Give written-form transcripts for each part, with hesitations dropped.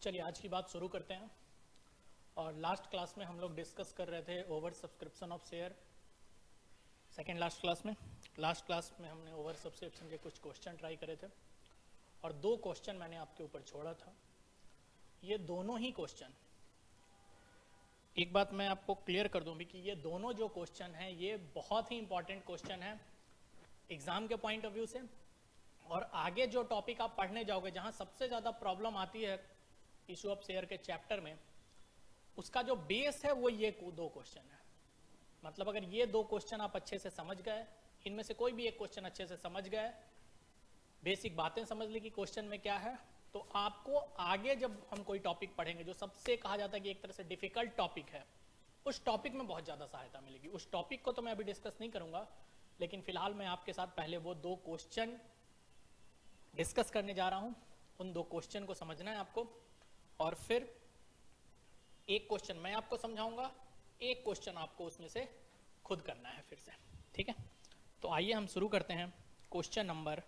चलिए आज की बात शुरू करते हैं। और लास्ट क्लास में हम लोग डिस्कस कर रहे थे over subscription of share. Second last class में हमने ओवर सब्सक्रिप्शन के कुछ क्वेश्चन ट्राई करे थे और दो क्वेश्चन मैंने आपके ऊपर छोड़ा था। ये दोनों ही क्वेश्चन, एक बात मैं आपको क्लियर कर दूं भी कि ये दोनों जो क्वेश्चन हैं ये बहुत ही इंपॉर्टेंट क्वेश्चन है एग्जाम के पॉइंट ऑफ व्यू से। और आगे जो टॉपिक आप पढ़ने जाओगे, जहां सबसे ज्यादा प्रॉब्लम आती है इशू ऑफ शेयर के चैप्टर में, उसका जो बेस है वो ये दो क्वेश्चन है। मतलब अगर ये दो क्वेश्चन आप अच्छे से समझ गए, इनमें से कोई भी एक क्वेश्चन अच्छे से समझ गए, बेसिक बातें समझ ली कि क्वेश्चन में क्या है, तो आपको आगे जब हम कोई टॉपिक पढ़ेंगे जो सबसे कहा जाता है कि एक तरह से डिफिकल्ट टॉपिक है, उस टॉपिक में बहुत ज्यादा सहायता मिलेगी। उस टॉपिक को तो मैं अभी डिस्कस नहीं करूंगा, लेकिन फिलहाल मैं आपके साथ पहले वो दो क्वेश्चन डिस्कस करने जा रहा हूं। उन दो क्वेश्चन को समझना है आपको, और फिर एक क्वेश्चन मैं आपको समझाऊंगा, एक क्वेश्चन आपको उसमें से खुद करना है फिर से। ठीक है, तो आइए हम शुरू करते हैं। Question number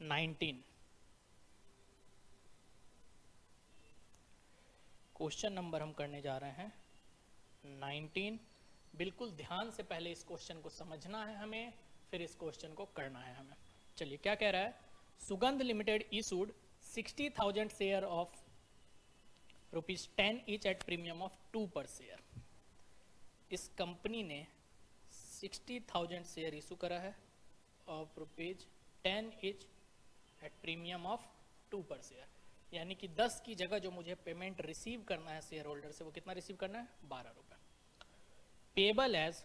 19। क्वेश्चन नंबर हम करने जा रहे हैं 19। बिल्कुल ध्यान से पहले इस क्वेश्चन को समझना है हमें, फिर इस क्वेश्चन को करना है हमें। चलिए, क्या कह रहा है? सुगंध limited issued 60,000 share of ₹10 each at premium of 2 पर शेयर। इस कंपनी ने 60,000 शेयर इशू करा है of ₹10 each at premium of 2 पर शेयर, यानी कि 10 की जगह जो मुझे पेमेंट रिसीव करना है शेयर होल्डर से, वो कितना रिसीव करना है? 12 रुपए। Payable as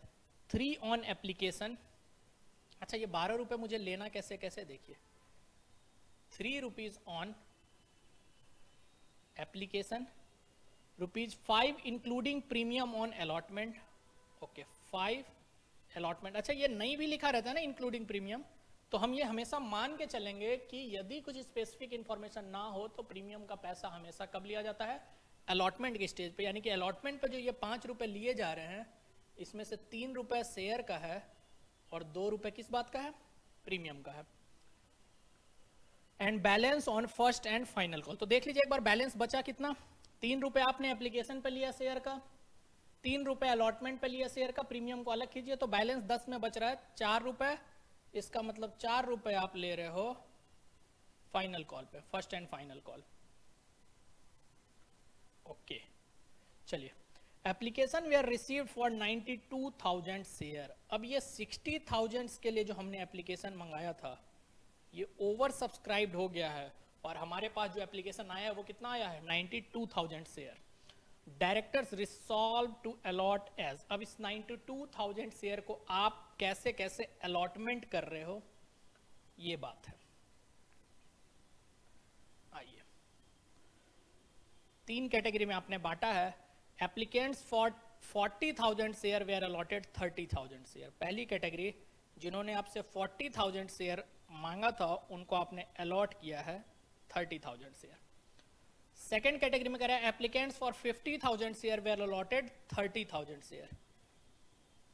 3 on application. अच्छा, ये 12 रुपए मुझे लेना कैसे कैसे, देखिए। 3 rupees on application, ₹5 including premium on allotment. Okay, 5 allotment. अच्छा, ये नहीं भी लिखा रहता है ना इंक्लूडिंग प्रीमियम, तो हम ये हमेशा मान के चलेंगे कि यदि कुछ स्पेसिफिक इंफॉर्मेशन ना हो तो प्रीमियम का पैसा हमेशा कब लिया जाता है? अलॉटमेंट के स्टेज पे। यानी कि अलॉटमेंट पे जो ये 5 रुपए लिए जा रहे हैं, इसमें से 3 रुपए शेयर का है और 2 रुपए किस बात का है? प्रीमियम का है। And balance on first and final call. तो देख लीजिए एक बार, बैलेंस बचा कितना? 3 रुपए आपने एप्लीकेशन पे लिया शेयर का, 3 रुपए अलॉटमेंट पे लिया शेयर का, प्रीमियम को अलग कीजिए तो बैलेंस 10 में बच रहा है 4 रुपए। इसका मतलब 4 रुपए आप ले रहे हो फाइनल कॉल पे, first and final call. Okay, चलिए। Application we are received for 92,000 share. अब ये 60,000 के लिए जो हमने एप्लीकेशन मंगाया था, ये ओवर सब्सक्राइब्ड हो गया है और हमारे पास जो एप्लीकेशन आया है वो कितना आया है? 92,000 share. Directors resolve to allot as. अब इस 92,000 शेयर को आप कैसे कैसे अलॉटमेंट कर रहे हो, ये बात है। आइए, 3 कैटेगरी में आपने बांटा है। Applicants for 40,000 share were allotted 30,000 share. पहली कैटेगरी, जिन्होंने आपसे 40,000 शेयर मांगा था, उनको आपने अलॉट किया है 30,000 शेयर। सेकेंड कैटेगरी में कह रहा है applicants for 50,000 share were allotted 30,000 share.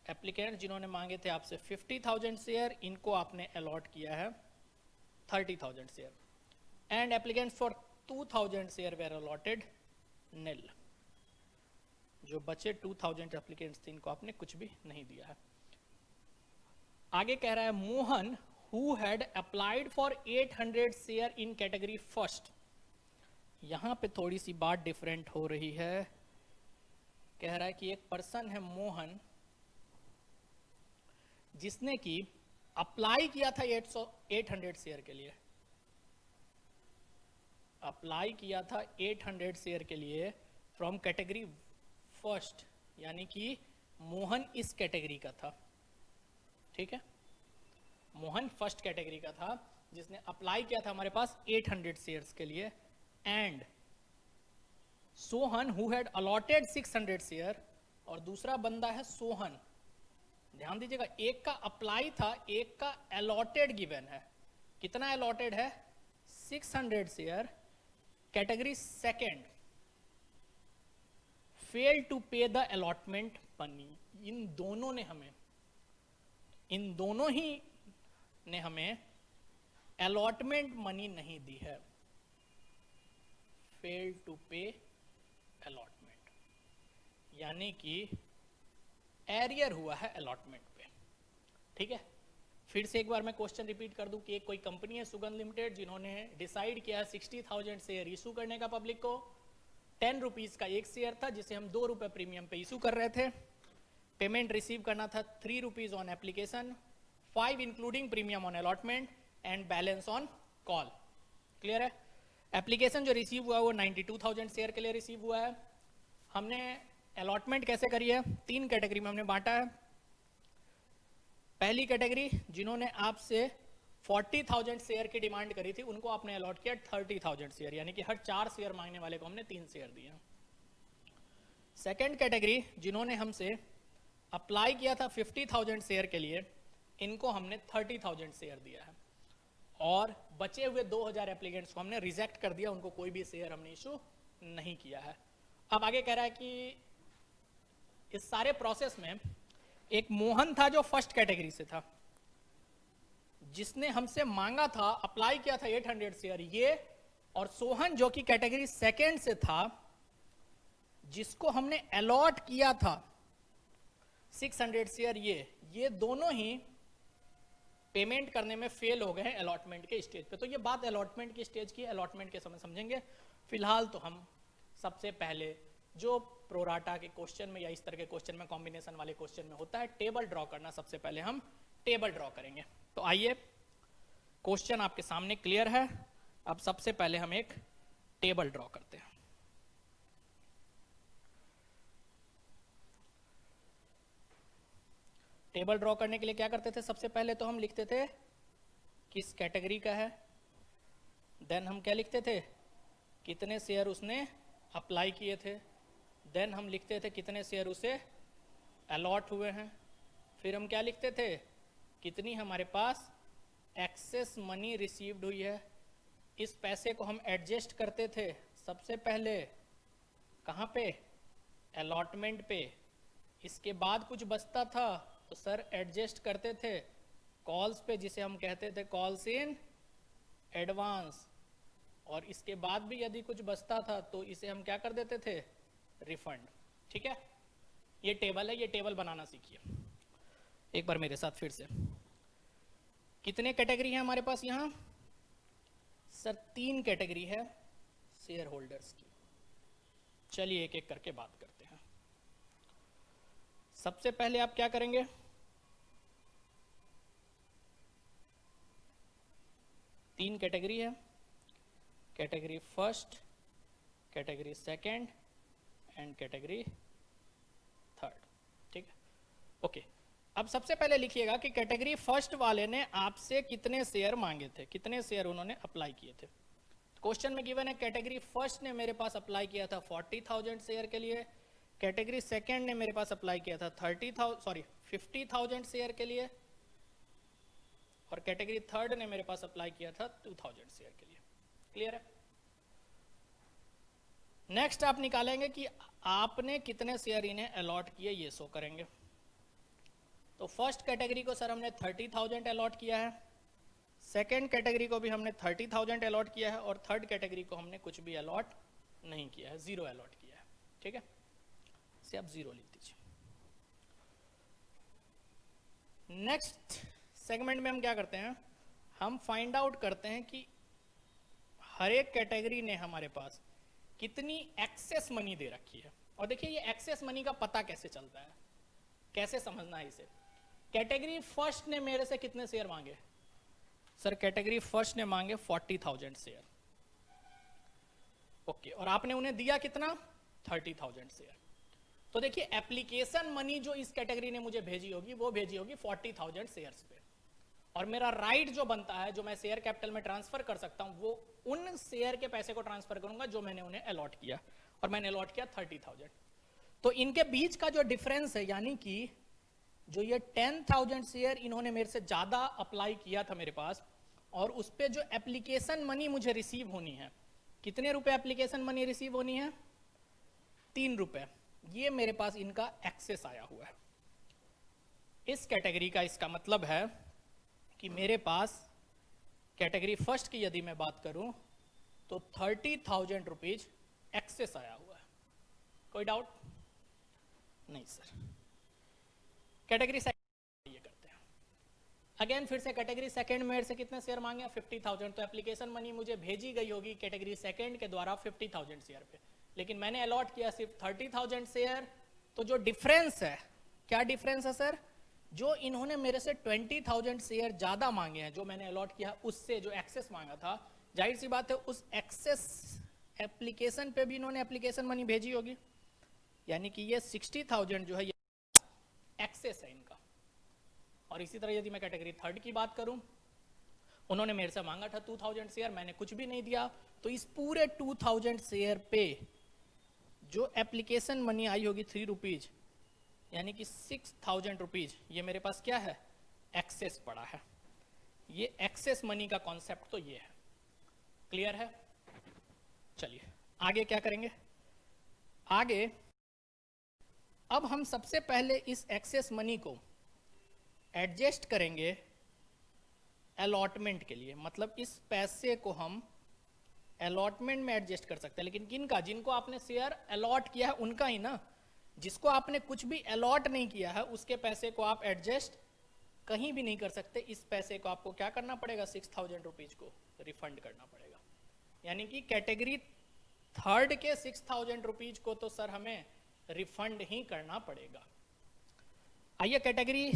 Applicants जिन्होंने मांगे थे आपसे 50,000 शेयर, इनको आपने अलॉट किया है 30,000 share. And applicants for 2,000 share were allotted nil. जो बचे 2,000 एप्लीकेंट्स थे, इनको आपने कुछ भी नहीं दिया है। आगे कह रहा है Mohan who had applied for 800 share in category first. यहां पे थोड़ी सी बात डिफरेंट हो रही है। कह रहा है कि एक पर्सन है मोहन, जिसने कि अप्लाई किया था 800 शेयर के लिए, अप्लाई किया था 800 शेयर के लिए फ्रॉम कैटेगरी फर्स्ट, यानी कि मोहन इस कैटेगरी का था। ठीक है, मोहन फर्स्ट कैटेगरी का था जिसने अप्लाई किया था हमारे पास 800 शेयर्स के लिए। And Sohan who had allotted 600 share, और दूसरा बंदा है सोहन। ध्यान दीजिएगा, एक का अप्लाई था, एक का अलॉटेड गिवन है। कितना अलॉटेड है? 600 share. Category second, fail to pay the allotment money. इन दोनों ही ने हमें अलॉटमेंट मनी नहीं दी है। फेल्ड टू पे अलॉटमेंट, यानी कि एरियर हुआ है अलॉटमेंट पे। ठीक है, फिर से एक बार मैं क्वेश्चन रिपीट कर दूं कि एक कोई कंपनी है सुगंध लिमिटेड, जिन्होंने डिसाइड किया 60,000 शेयर इशू करने का पब्लिक को। 10 रुपीज का एक शेयर था जिसे हम 2 रुपए प्रीमियम पे इशू कर रहे थे। पेमेंट रिसीव करना था 3 rupees on application, 5 including premium on allotment and balance on call. Clear है? एप्लीकेशन जो रिसीव हुआ वो 92,000 शेयर के लिए रिसीव हुआ है। हमने अलॉटमेंट कैसे करी है? 3 कैटेगरी में हमने बांटा है। पहली कैटेगरी, जिन्होंने आपसे 40,000 शेयर की डिमांड करी थी, उनको आपने अलॉट किया 30,000 शेयर, यानी कि हर 4 शेयर मांगने वाले को हमने 3 शेयर दिए। सेकेंड कैटेगरी, जिन्होंने हमसे अप्लाई किया था 50,000 शेयर के लिए, इनको हमने 30,000 शेयर दिया है। और बचे हुए 2,000 एप्लीकेंट्स को हमने रिजेक्ट कर दिया, उनको कोई भी शेयर हमने इशू नहीं किया है। अब आगे कह रहा है कि इस सारे प्रोसेस में एक मोहन था जो फर्स्ट कैटेगरी से था, जिसने हमसे मांगा था, अप्लाई किया था 800 शेयर ये, और सोहन जो कि कैटेगरी सेकेंड से था, जिसको हमने अलॉट किया था 600 शेयर ये दोनों ही पेमेंट करने में फेल हो गए हैं अलॉटमेंट के स्टेज पे। तो ये बात अलॉटमेंट की स्टेज की, अलॉटमेंट के समय समझेंगे। फिलहाल तो हम सबसे पहले जो प्रोराटा के क्वेश्चन में या इस तरह के क्वेश्चन में, कॉम्बिनेशन वाले क्वेश्चन में होता है, टेबल ड्रॉ करना, सबसे पहले हम टेबल ड्रॉ करेंगे। तो आइए, क्वेश्चन आपके सामने क्लियर है। अब सबसे पहले हम एक टेबल ड्रॉ करते हैं। टेबल ड्रॉ करने के लिए क्या करते थे? सबसे पहले तो हम लिखते थे किस कैटेगरी का है, देन हम क्या लिखते थे? कितने शेयर उसने अप्लाई किए थे, देन हम लिखते थे कितने शेयर उसे अलॉट हुए हैं, फिर हम क्या लिखते थे? कितनी हमारे पास एक्सेस मनी रिसीव्ड हुई है। इस पैसे को हम एडजस्ट करते थे सबसे पहले कहाँ पे? अलॉटमेंट पे। इसके बाद कुछ बचता था तो सर एडजस्ट करते थे कॉल्स पे, जिसे हम कहते थे कॉल्स इन एडवांस। और इसके बाद भी यदि कुछ बचता था तो इसे हम क्या कर देते थे? रिफंड। ठीक है, ये टेबल है, ये टेबल बनाना सीखिए एक बार मेरे साथ फिर से। कितने कैटेगरी है हमारे पास यहाँ? सर 3 कैटेगरी है शेयर होल्डर्स की। चलिए एक एक करके बात करते हैं। सबसे पहले आप क्या करेंगे? तीन कैटेगरी है, category first, category second and category third. ठीक है, ओके। अब सबसे पहले लिखिएगा कि कैटेगरी फर्स्ट वाले ने आपसे कितने शेयर मांगे थे, कितने शेयर उन्होंने अप्लाई किए थे। क्वेश्चन में गिवन है कैटेगरी फर्स्ट ने मेरे पास अप्लाई किया था 40,000 शेयर के लिए, कैटेगरी सेकंड ने मेरे पास अप्लाई किया था 50,000 शेयर के लिए, और कैटेगरी थर्ड ने मेरे पास अप्लाई किया था 2,000 शेयर के लिए। क्लियर है? नेक्स्ट आप निकालेंगे कि आपने कितने शेयर इन्हें अलॉट किए, ये शो करेंगे। तो फर्स्ट कैटेगरी को सर हमने 30,000 अलॉट किया है, सेकेंड कैटेगरी को भी हमने 30,000 अलॉट किया है, और थर्ड कैटेगरी को हमने कुछ भी अलॉट नहीं किया है, 0 अलॉट किया है। ठीक है, इसे आप 0 लिख दीजिए। नेक्स्ट सेगमेंट में हम क्या करते हैं? हम फाइंड आउट करते हैं कि हर एक कैटेगरी ने हमारे पास कितनी एक्सेस मनी दे रखी है। और देखिए ये एक्सेस मनी का पता कैसे चलता है, कैसे समझना है इसे। कैटेगरी फर्स्ट ने मेरे से कितने शेयर मांगे? सर कैटेगरी फर्स्ट ने मांगे 40,000 शेयर। ओके, और आपने उन्हें दिया कितना? 30,000 शेयर। तो देखिए एप्लीकेशन मनी जो इस कैटेगरी ने मुझे भेजी होगी वो भेजी होगी 40,000 शेयर्स पे, और मेरा राइट जो बनता है, जो मैं शेयर कैपिटल में ट्रांसफर कर सकता हूं, वो उन शेयर के पैसे को ट्रांसफर करूंगा जो मैंने उन्हें अलॉट किया, और मैंने अलॉट किया 30,000। तो इनके बीच का जो डिफरेंस है, यानी कि जो ये 10,000 शेयर इन्होंने मेरे से ज्यादा अप्लाई किया था मेरे पास, और उस पर जो एप्लीकेशन मनी मुझे रिसीव होनी है, कितने रुपए एप्लीकेशन मनी रिसीव होनी है? 3 रुपए। ये मेरे पास इनका एक्सेस आया हुआ है इस कैटेगरी का। इसका मतलब है कि मेरे पास कैटेगरी फर्स्ट की यदि मैं बात करूं तो 30,000 रुपीज एक्सेस आया हुआ है। कोई डाउट? नहीं सर। कैटेगरी सेकंड ये करते हैं। अगेन फिर से कैटेगरी सेकंड मेरे से कितने शेयर मांगे? 50,000। तो एप्लीकेशन मनी मुझे भेजी गई होगी कैटेगरी सेकंड के द्वारा 50,000 शेयर पे, लेकिन मैंने अलॉट किया सिर्फ 30,000 शेयर। तो जो डिफरेंस है, क्या डिफरेंस है सर? जो इन्होंने मेरे से 20,000 शेयर ज्यादा मांगे हैं, जो मैंने अलॉट किया उससे जो एक्सेस मांगा था, जाहिर सी बात है उस एक्सेस एप्लीकेशन पे भी इन्होंने एप्लीकेशन मनी भेजी होगी, यानी कि ये 60,000 जो है ये एक्सेस है इनका। और इसी तरह यदि मैं कैटेगरी थर्ड की बात करूं, उन्होंने मेरे से मांगा था 2,000 शेयर, मैंने कुछ भी नहीं दिया, तो इस पूरे 2,000 शेयर पे जो एप्लीकेशन मनी आई होगी 3 रुपीज, यानी कि 6,000 रुपीज, ये मेरे पास क्या है? एक्सेस पड़ा है। ये एक्सेस मनी का कॉन्सेप्ट तो ये है। क्लियर है? चलिए आगे क्या करेंगे? आगे अब हम सबसे पहले इस एक्सेस मनी को एडजस्ट करेंगे अलॉटमेंट के लिए, मतलब इस पैसे को हम अलॉटमेंट में एडजस्ट कर सकते हैं। लेकिन किनका? जिनको आपने शेयर अलॉट किया है उनका ही ना। जिसको आपने कुछ भी अलॉट नहीं किया है उसके पैसे को आप एडजस्ट कहीं भी नहीं कर सकते। इस पैसे को आपको क्या करना पड़ेगा? 6,000 रुपीज को रिफंड करना पड़ेगा। यानी कि कैटेगरी थर्ड के 6,000 रुपीज को तो सर हमें रिफंड ही करना पड़ेगा। आइए कैटेगरी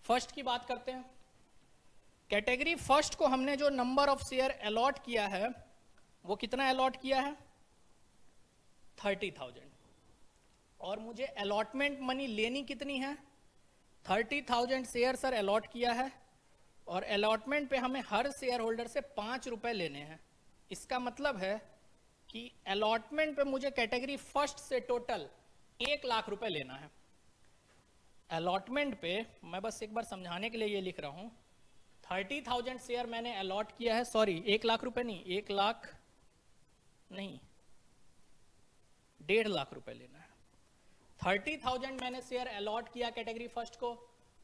फर्स्ट की बात करते हैं। कैटेगरी फर्स्ट को हमने जो नंबर ऑफ शेयर अलॉट किया है वो कितना अलॉट किया है? 30,000। और मुझे अलॉटमेंट मनी लेनी कितनी है? 30,000 शेयर सर अलॉट किया है, और अलॉटमेंट पे हमें हर शेयर होल्डर से 5 रुपए लेने हैं। इसका मतलब है कि अलॉटमेंट पे मुझे कैटेगरी फर्स्ट से टोटल 1 लाख रुपए लेना है। अलॉटमेंट पे मैं बस एक बार समझाने के लिए ये लिख रहा हूं, 30,000 शेयर मैंने अलॉट किया है, सॉरी 1 लाख रुपए नहीं, 1 लाख नहीं, 1.5 लाख रुपए लेना है। 30,000 मैंने शेयर अलॉट किया कैटेगरी फर्स्ट को,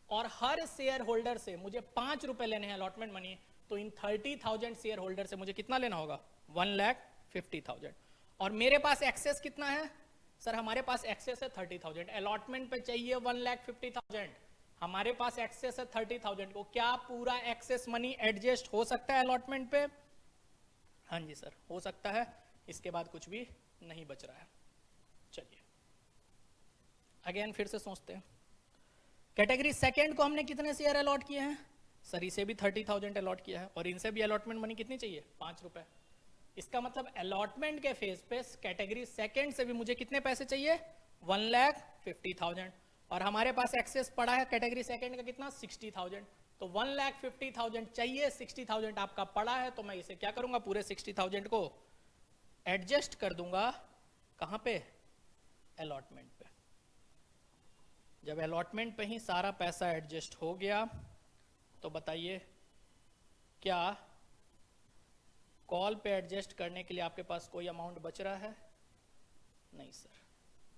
और हर शेयर होल्डर से मुझे 5 रुपए लेने हैं अलॉटमेंट मनी। तो इन 30,000 शेयर होल्डर से मुझे कितना लेना होगा? 1,50,000। और मेरे पास एक्सेस कितना है सर? हमारे पास एक्सेस है 30,000। अलॉटमेंट पे चाहिए 1,50,000, हमारे पास एक्सेस है 30,000 को। क्या पूरा एक्सेस मनी एडजस्ट हो सकता है अलॉटमेंट पे? हाँ जी सर, हो सकता है। इसके बाद कुछ भी नहीं बच रहा है। चलिए अगेन फिर से सोचते हैं। कैटेगरी सेकंड को हमने कितने शेयर अलॉट किए हैं? सर इसे भी 30,000 अलॉट किया है, और इनसे भी अलॉटमेंट मनी कितनी चाहिए? 5 रुपए। इसका मतलब अलॉटमेंट के फेज पे कैटेगरी सेकंड से भी मुझे कितने पैसे चाहिए? 1,50,000। और हमारे पास एक्सेस पड़ा है कैटेगरी सेकंड का कितना? 60,000। तो 1,50,000 चाहिए, 60,000 आपका पड़ा है, तो मैं इसे क्या करूंगा? पूरे 60,000 को एडजस्ट कर दूंगा। कहां पे? अलॉटमेंट पे। जब अलॉटमेंट पे ही सारा पैसा एडजस्ट हो गया तो बताइए क्या कॉल पे एडजस्ट करने के लिए आपके पास कोई अमाउंट बच रहा है? नहीं सर।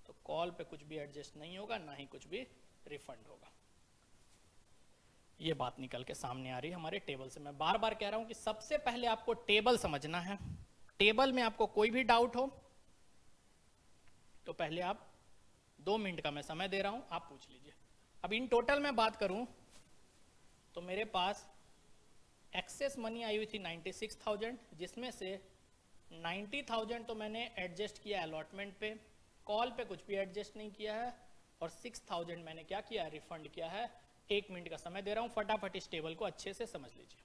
तो कॉल पे कुछ भी एडजस्ट नहीं होगा, ना ही कुछ भी रिफंड होगा। ये बात निकल के सामने आ रही है हमारे टेबल से। मैं बार बार कह रहा हूं कि सबसे पहले आपको टेबल समझना है। टेबल में आपको कोई भी डाउट हो तो पहले आप 2 मिनट का मैं समय दे रहा हूं, आप पूछ लीजिए। अब इन टोटल में बात करूं तो मेरे पास एक्सेस मनी आई हुई थी 96,000, जिसमें से 90,000 तो मैंने एडजस्ट किया अलॉटमेंट पे, कॉल पे कुछ भी एडजस्ट नहीं किया है, और 6,000 मैंने क्या किया? रिफंड किया है। 1 मिनट का समय दे रहा हूं, फटाफट इस टेबल को अच्छे से समझ लीजिए।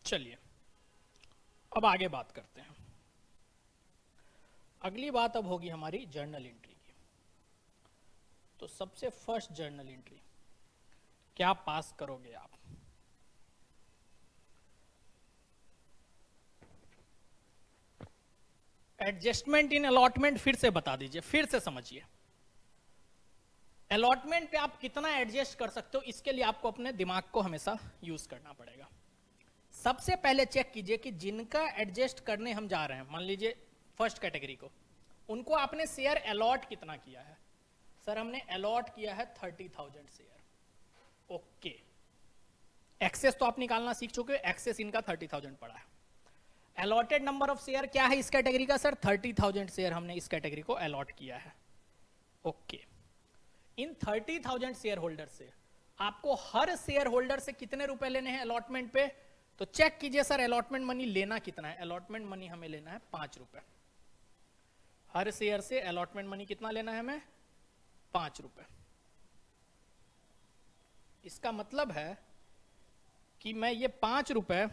चलिए अब आगे बात करते हैं। अगली बात अब होगी हमारी जर्नल एंट्री की। तो सबसे फर्स्ट जर्नल एंट्री क्या पास करोगे आप? एडजस्टमेंट इन अलॉटमेंट फिर से बता दीजिए, फिर से समझिए। अलॉटमेंट पे आप कितना एडजस्ट कर सकते हो, इसके लिए आपको अपने दिमाग को हमेशा यूज करना पड़ेगा। सबसे पहले चेक कीजिए कि जिनका एडजस्ट करने हम जा रहे हैं, मान लीजिए फर्स्ट कैटेगरी को, उनको आपने शेयर अलॉट कितना किया है। सर हमने अलॉट किया है 30,000 शेयर। ओके, एक्सेस तो आप निकालना सीख चुके हो, एक्सेस इनका 30,000 पड़ा है। अलॉटेड नंबर ऑफ शेयर क्या है इस कैटेगरी का? सर 30,000 शेयर हमने इस कैटेगरी को अलॉट किया है। ओके, इन 30,000 शेयर होल्डर से आपको हर शेयर होल्डर से कितने रुपए लेने हैं अलॉटमेंट पे? तो चेक कीजिए सर अलॉटमेंट मनी लेना कितना है। अलॉटमेंट मनी हमें लेना है 5 रुपए। हर शेयर से अलॉटमेंट मनी कितना लेना है हमें? 5 रुपए। इसका मतलब है कि मैं ये 5 रुपए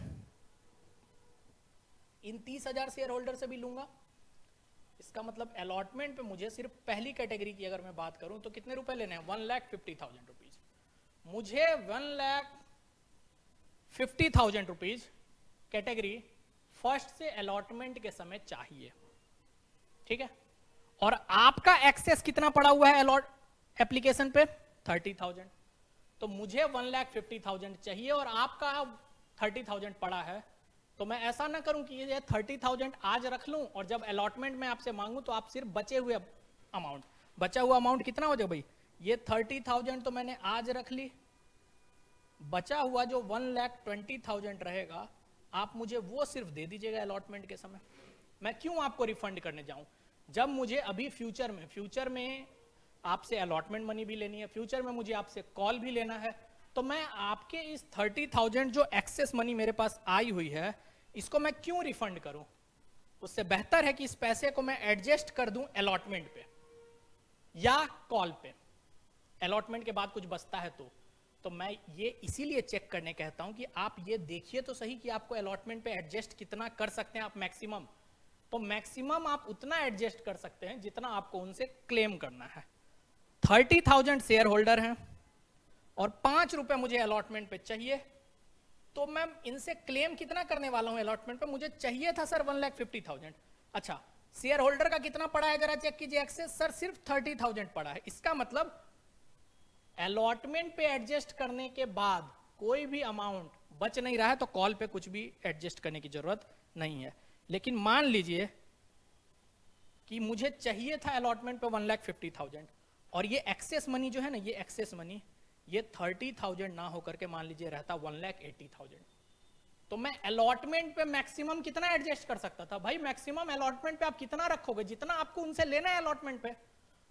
इन 30,000 शेयर होल्डर से भी लूंगा। इसका मतलब अलॉटमेंट पे मुझे सिर्फ पहली कैटेगरी की अगर मैं बात करूं तो कितने रुपए लेने हैं? 1,50,000 रुपीज। मुझे 1,50,000 रुपीज कैटेगरी फर्स्ट से अलॉटमेंट के समय चाहिए, ठीक है। और आपका एक्सेस कितना पड़ा हुआ है अलॉट एप्लीकेशन पे? 30,000। तो मुझे 1,50,000 चाहिए और आपका 30,000 पड़ा है। तो मैं ऐसा ना करूं कि ये 30,000 आज रख लूं और जब अलॉटमेंट में आपसे मांगूं तो आप सिर्फ बचे हुए अमाउंट, बचा हुआ अमाउंट कितना हो जाए भाई? ये 30,000 तो मैंने आज रख ली, बचा हुआ जो 1,20,000 रहेगा आप मुझे वो सिर्फ दे दीजिएगा अलॉटमेंट के समय। मैं क्यों आपको रिफंड करने जाऊं? जब मुझे अभी फ्यूचर में आपसे अलॉटमेंट मनी भी लेनी है, फ्यूचर में मुझे आपसे कॉल भी लेना है, तो मैं आपके इस 30,000 जो एक्सेस मनी मेरे पास आई हुई है इसको मैं क्यों रिफंड करूं? उससे बेहतर है कि इस पैसे को मैं एडजस्ट कर दूं अलॉटमेंट पे या कॉल पे। अलॉटमेंट के बाद कुछ बचता है तो मैं ये इसीलिए चेक करने कहता हूं कि आप ये देखिए तो सही कि आपको अलॉटमेंट पे एडजस्ट कितना कर सकते हैं आप मैक्सिमम। तो मैक्सिमम आप उतना एडजस्ट कर सकते हैं जितना आपको उनसे क्लेम करना है। 30,000 शेयर होल्डर हैं और 5 रुपए मुझे अलॉटमेंट पे चाहिए, तो मैं इनसे क्लेम कितना करने वाला हूं अलॉटमेंट पे? मुझे चाहिए था सर 1,50,000। अच्छा, शेयर होल्डर का कितना पड़ा है जरा चेक कीजिए एक्सेस। सर सिर्फ 30,000 पड़ा है। इसका मतलब अलॉटमेंट पे एडजस्ट करने के बाद कोई भी अमाउंट बच नहीं रहा है, तो कॉल पे कुछ भी एडजस्ट करने की जरूरत नहीं है। लेकिन मान लीजिए कि मुझे चाहिए था अलॉटमेंट पे 1,50,000 और ये एक्सेस मनी जो है ना, ये एक्सेस मनी ये 30,000 ना होकर के मान लीजिए रहता 1,80,000, तो मैं अलॉटमेंट पे मैक्सिमम कितना एडजस्ट कर सकता था? भाई मैक्सिमम अलॉटमेंट पे आप कितना रखोगे? जितना आपको उनसे लेना है अलॉटमेंट पे,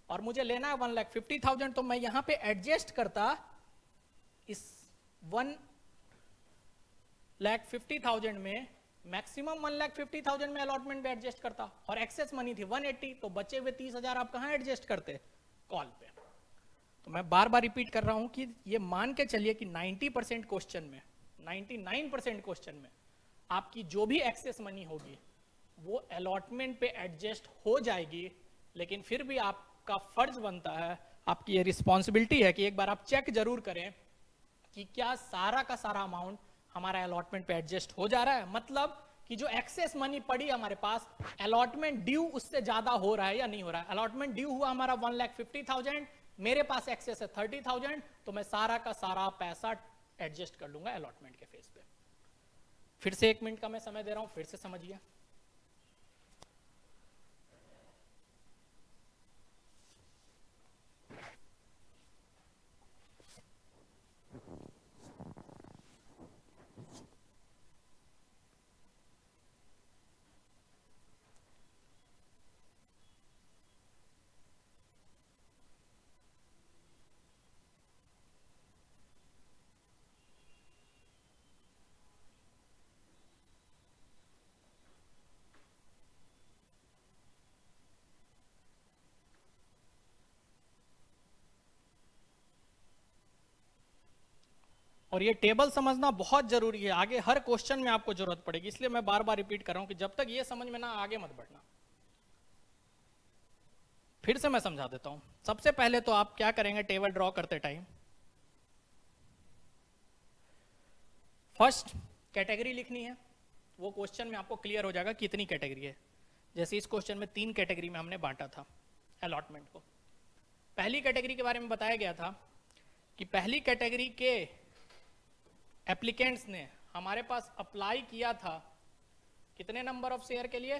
और मुझे लेना है 1,50,000, तो मैं यहां पे एडजस्ट करता इस 1,50,000 में, मैक्सिमम 1,50,000 में अलॉटमेंट पे एडजस्ट करता, और एक्सेस मनी थी 180, तो बचे हुए 30,000 आप कहां एडजस्ट करते? कॉल पे। तो मैं बार बार रिपीट कर रहा हूं कि ये मान के चलिए कि 90% क्वेश्चन में, 99% क्वेश्चन में आपकी जो भी एक्सेस मनी होगी वो अलॉटमेंट पे एडजस्ट हो जाएगी। लेकिन फिर भी आपका फर्ज बनता है, आपकी ये रिस्पॉन्सिबिलिटी है कि एक बार आप चेक जरूर करें कि क्या सारा का सारा अमाउंट हमारा अलॉटमेंट पे एडजस्ट हो जा रहा है। मतलब कि जो एक्सेस मनी पड़ी हमारे पास, अलॉटमेंट ड्यू उससे ज्यादा हो रहा है या नहीं हो रहा है। अलॉटमेंट ड्यू हुआ हमारा 1,50,000, मेरे पास एक्सेस है 30,000, तो मैं सारा का सारा पैसा एडजस्ट कर लूंगा अलॉटमेंट के फेस पे। फिर से 1 मिनट का मैं समय दे रहा हूं, फिर से समझिए। और ये टेबल समझना बहुत जरूरी है, आगे हर क्वेश्चन में आपको जरूरत पड़ेगी, इसलिए मैं बार बार रिपीट कर रहा हूं कि जब तक ये समझ में ना आगे मत बढ़ना। फिर से मैं समझा देता हूं। सबसे पहले तो आप क्या करेंगे टेबल ड्रॉ करते टाइम, फर्स्ट कैटेगरी लिखनी है। वो क्वेश्चन में आपको क्लियर हो जाएगा कितनी कैटेगरी है। जैसे इस क्वेश्चन में 3 कैटेगरी में हमने बांटा था अलॉटमेंट को। पहली कैटेगरी के बारे में बताया गया था कि पहली कैटेगरी के एप्लीकेंट्स ने हमारे पास अप्लाई किया था कितने नंबर ऑफ शेयर के लिए?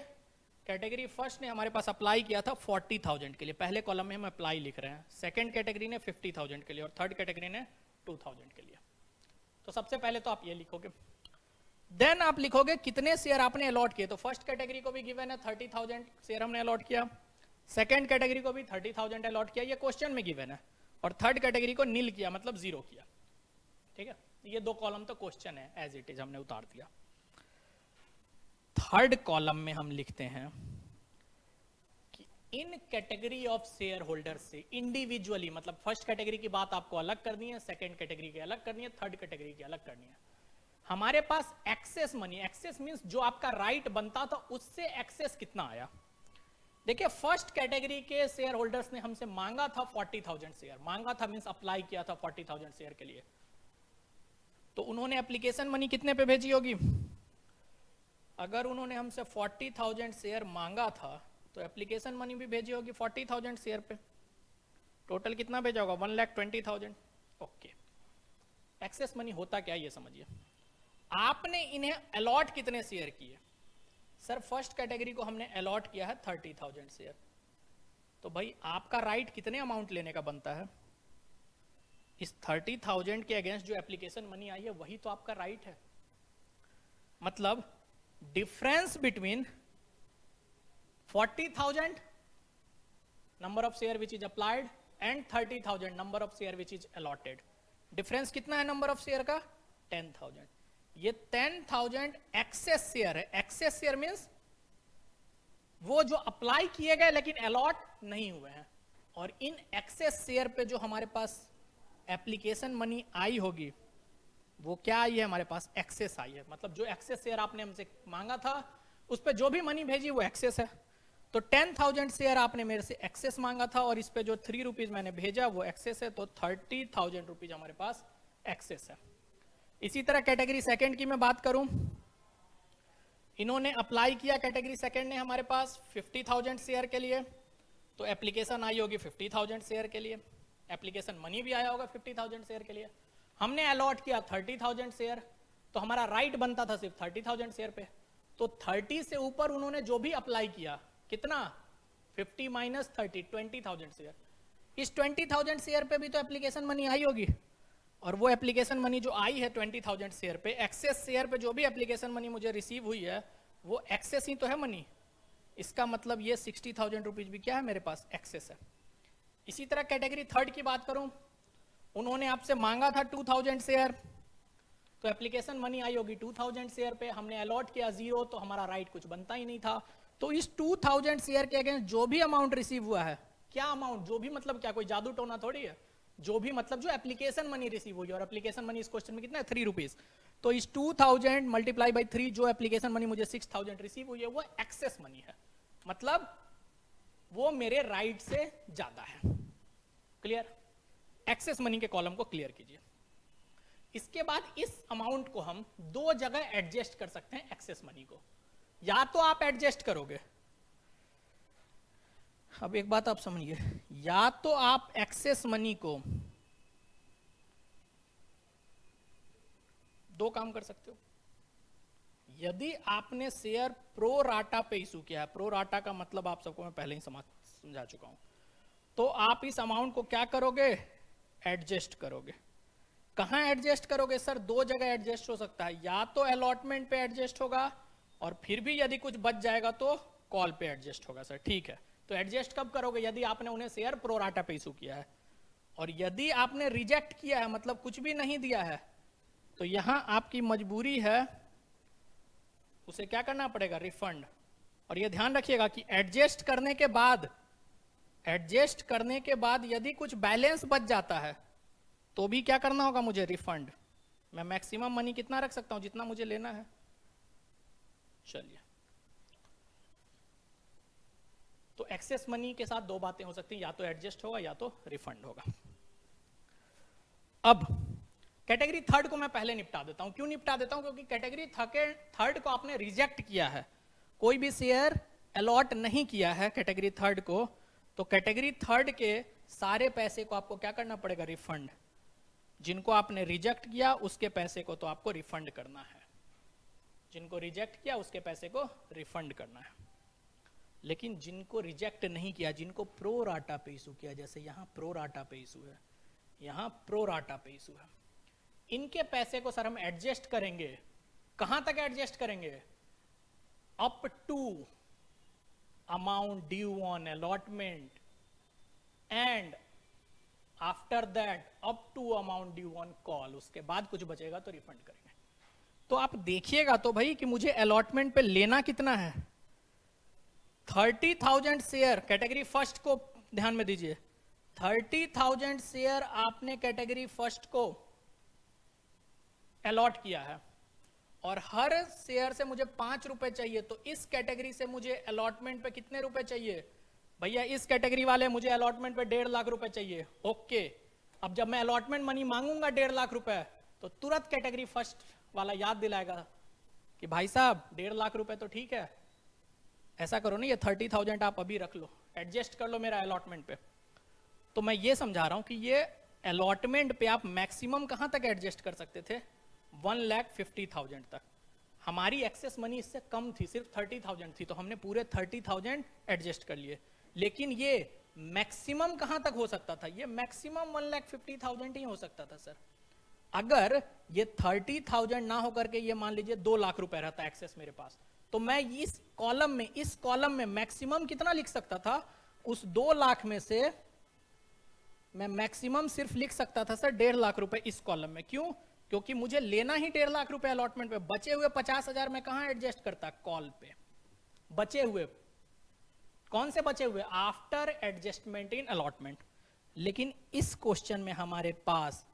कैटेगरी फर्स्ट ने हमारे पास अप्लाई किया था 40,000 के लिए, पहले कॉलम में हम अप्लाई लिख रहे हैं। सेकंड कैटेगरी ने 50,000 के लिए और थर्ड कैटेगरी ने 2,000 के लिए। तो सबसे पहले तो आप ये लिखोगे, देन आप लिखोगे कितने शेयर आपने अलॉट किए। तो फर्स्ट कैटेगरी को भी गिवन है 30,000 शेयर हमने अलॉट किया, सेकंड कैटेगरी को भी 30,000 अलॉट किया, ये क्वेश्चन में गिवन है, और थर्ड कैटेगरी को नील किया, मतलब जीरो किया। ठीक है, ये दो कॉलम तो क्वेश्चन है, एज इट इज हमने उतार दिया। थर्ड कॉलम में हम लिखते हैं कि इन कैटेगरी ऑफ शेयर होल्डर से इंडिविजुअली, मतलब फर्स्ट कैटेगरी की बात आपको अलग करनी है, सेकंड कैटेगरी की अलग करनी है, थर्ड कैटेगरी की अलग करनी है। हमारे पास एक्सेस मनी, एक्सेस मींस जो आपका राइट बनता था उससे एक्सेस कितना आया। देखिए फर्स्ट कैटेगरी के शेयर होल्डर्स ने हमसे मांगा था 40,000 शेयर, मांगा था मींस अप्लाई किया था 40,000 शेयर के लिए। तो उन्होंने एप्लीकेशन मनी कितने पे भेजी होगी? अगर उन्होंने हमसे 40,000 शेयर मांगा था तो एप्लीकेशन मनी भी भेजी होगी 40,000 शेयर पे। टोटल कितना भेजा होगा? 1,20,000। ओके, एक्सेस मनी होता क्या ये समझिए। आपने इन्हें अलॉट कितने शेयर किए? सर फर्स्ट कैटेगरी को हमने अलॉट किया है 30,000 शेयर। तो भाई आपका राइट कितने अमाउंट लेने का बनता है? इस 30,000 के अगेंस्ट जो एप्लीकेशन मनी आई है वही तो आपका राइट है। मतलब difference between 40,000 number of share which is applied and 30,000 number of share which is allotted, difference कितना है नंबर ऑफ शेयर का? 10,000। ये 10,000 एक्सेस शेयर है। एक्सेस शेयर मींस वो जो अप्लाई किए गए लेकिन अलॉट नहीं हुए हैं, और इन एक्सेस शेयर पे जो हमारे पास एप्लीकेशन मनी आई होगी वो क्या आई है? हमारे पास एक्सेस आई है। मतलब जो एक्सेस शेयर आपने हमसे मांगा था उस पे जो भी मनी भेजी वो एक्सेस है। तो 10,000 शेयर आपने मेरे से एक्सेस मांगा था और इस पे जो 3 रुपीज मैंने भेजा वो एक्सेस है, तो 30,000 रुपीज हमारे पास एक्सेस है। इसी तरह कैटेगरी सेकंड की मैं बात करूं, इन्होंने अप्लाई किया कैटेगरी सेकंड ने हमारे पास 50,000 शेयर के लिए, तो एप्लीकेशन आई होगी 50,000 शेयर के लिए, एप्लीकेशन मनी भी आया होगा 50,000 शेयर के लिए। हमने अलॉट किया 30,000 शेयर, तो हमारा राइट बनता था सिर्फ 30,000 शेयर पे। तो 30 से ऊपर उन्होंने जो भी अप्लाई किया, कितना? 50 माइनस 30, 20,000 शेयर। इस 20,000 शेयर पे भी तो एप्लीकेशन मनी आई होगी, और वो एप्लीकेशन मनी जो आई है 20,000 शेयर पे, एक्सेस शेयर पे जो भी एप्लीकेशन मनी मुझे रिसीव हुई है वो एक्सेस ही तो है मनी। इसका मतलब ये 60,000 रुपीज भी क्या है? मेरे पास एक्सेस है। इसी तरह कैटेगरी थर्ड की बात करूं, उन्होंने आपसे मांगा था 2,000 शेयर, तो एप्लीकेशन मनी आई होगी 2,000 शेयर पे, हमने अलॉट किया 0, तो हमारा राइट कुछ बनता ही नहीं था। तो इस 2,000 शेयर के अगेंस्ट जो भी अमाउंट रिसीव हुआ है, क्या अमाउंट? जो भी मतलब क्या कोई जादू टोना थोड़ी है, जो भी मतलब जो एप्लीकेशन मनी रिसीव हुई है, और एप्लीकेशन मनी इस क्वेश्चन में कितना है? 3 रुपीज। तो इस 2,000 मल्टीप्लाई बाई 3 जो एप्लीकेशन मनी मुझे 6,000 रिसीव हुई है वो एक्सेस मनी है, मतलब वो मेरे राइट से ज्यादा है। क्लियर? एक्सेस मनी के कॉलम को क्लियर कीजिए। इसके बाद इस अमाउंट को हम दो जगह एडजस्ट कर सकते हैं एक्सेस मनी को। या तो आप एडजस्ट करोगे, अब एक बात आप समझिए, या तो आप एक्सेस मनी को दो काम कर सकते हो। यदि आपने शेयर प्रो राटा पे इशू किया है, प्रो राटा का मतलब आप सबको मैं पहले ही समझा चुका हूं, तो आप इस अमाउंट को क्या करोगे? एडजस्ट करोगे। कहां एडजस्ट करोगे? सर दो जगह एडजस्ट हो सकता है, या तो अलॉटमेंट पे एडजस्ट होगा, और फिर भी यदि कुछ बच जाएगा तो कॉल पे एडजस्ट होगा। सर ठीक है, तो एडजस्ट कब करोगे? यदि आपने उन्हें शेयर प्रो राटा पे इशू किया है, और यदि आपने रिजेक्ट किया है, मतलब कुछ भी नहीं दिया है, तो यहां आपकी मजबूरी है, उसे क्या करना पड़ेगा? रिफंड। और यह ध्यान रखिएगा कि एडजस्ट करने के बाद यदि कुछ बैलेंस बच जाता है तो भी क्या करना होगा मुझे? रिफंड। मैं मैक्सिमम मनी कितना रख सकता हूं? जितना मुझे लेना है। चलिए, तो एक्सेस मनी के साथ दो बातें हो सकती हैं, या तो एडजस्ट होगा या तो रिफंड होगा। अब कैटेगरी थर्ड को मैं पहले निपटा देता हूं। क्यों निपटा देता हूं? क्योंकि कैटेगरी थर्ड को आपने रिजेक्ट किया है, कोई भी शेयर अलॉट नहीं किया है कैटेगरी थर्ड को, तो कैटेगरी थर्ड के सारे पैसे को आपको क्या करना पड़ेगा, रिफंड। जिनको आपने रिजेक्ट किया उसके पैसे को तो आपको रिफंड करना है, जिनको रिजेक्ट किया उसके पैसे को रिफंड करना है। लेकिन जिनको रिजेक्ट नहीं किया, जिनको प्रो राटा पे इशू किया, जैसे यहां प्रो राटा पे इशू है, यहां प्रो राटा पे इशू है, इनके पैसे को सर हम एडजस्ट करेंगे। कहां तक एडजस्ट करेंगे? Up to amount due on allotment and after that up to amount due on call. उसके बाद कुछ बचेगा तो रिफंड करेंगे। तो आप देखिएगा तो भाई कि मुझे अलॉटमेंट पे लेना कितना है, 30,000 शेयर। कैटेगरी फर्स्ट को ध्यान में दीजिए, 30,000 शेयर आपने कैटेगरी फर्स्ट को अलॉट किया है और हर शेयर से मुझे 5 रुपए चाहिए। तो इस कैटेगरी से मुझे अलॉटमेंट पे कितने रुपए चाहिए? भैया इस कैटेगरी वाले मुझे अलॉटमेंट पे 1.5 लाख रुपए चाहिए। ओके, अब जब मैं अलॉटमेंट मनी मांगूंगा 1.5 लाख रुपए, तो तुरंत कैटेगरी फर्स्ट वाला याद दिलाएगा कि भाई साहब 1.5 लाख रुपए तो ठीक है, ऐसा करो ना, ये 30,000 आप अभी रख लो, एडजस्ट कर लो मेरा अलॉटमेंट पे। तो मैं ये समझा रहा हूं कि ये अलॉटमेंट पे आप मैक्सिमम कहां तक एडजस्ट कर सकते थे? 1,50,000 तक। हमारी एक्सेस मनी इससे कम थी, सिर्फ 30,000 थी, तो हमने पूरे 30,000 एडजस्ट कर लिए। लेकिन ये मैक्सिमम कहां तक हो सकता था? ये मैक्सिमम 1,50,000 ही हो सकता था सर। अगर ये 30,000 ना होकर के ये मान लीजिए 2 लाख रुपए रहता एक्सेस मेरे पास, तो मैं इस कॉलम में मैक्सिमम कितना लिख सकता था? उस 2 लाख में से मैं मैक्सिमम सिर्फ लिख सकता था सर 1.5 लाख रुपए इस कॉलम में। क्यों? क्योंकि मुझे लेना ही 1.5 लाख रुपए अलॉटमेंट पे। बचे हुए 50,000 में कहां एडजस्ट करता? कॉल पे। बचे हुए कौन से बचे हुए? After adjustment in allotment. लेकिन इस क्वेश्चन में हमारे पास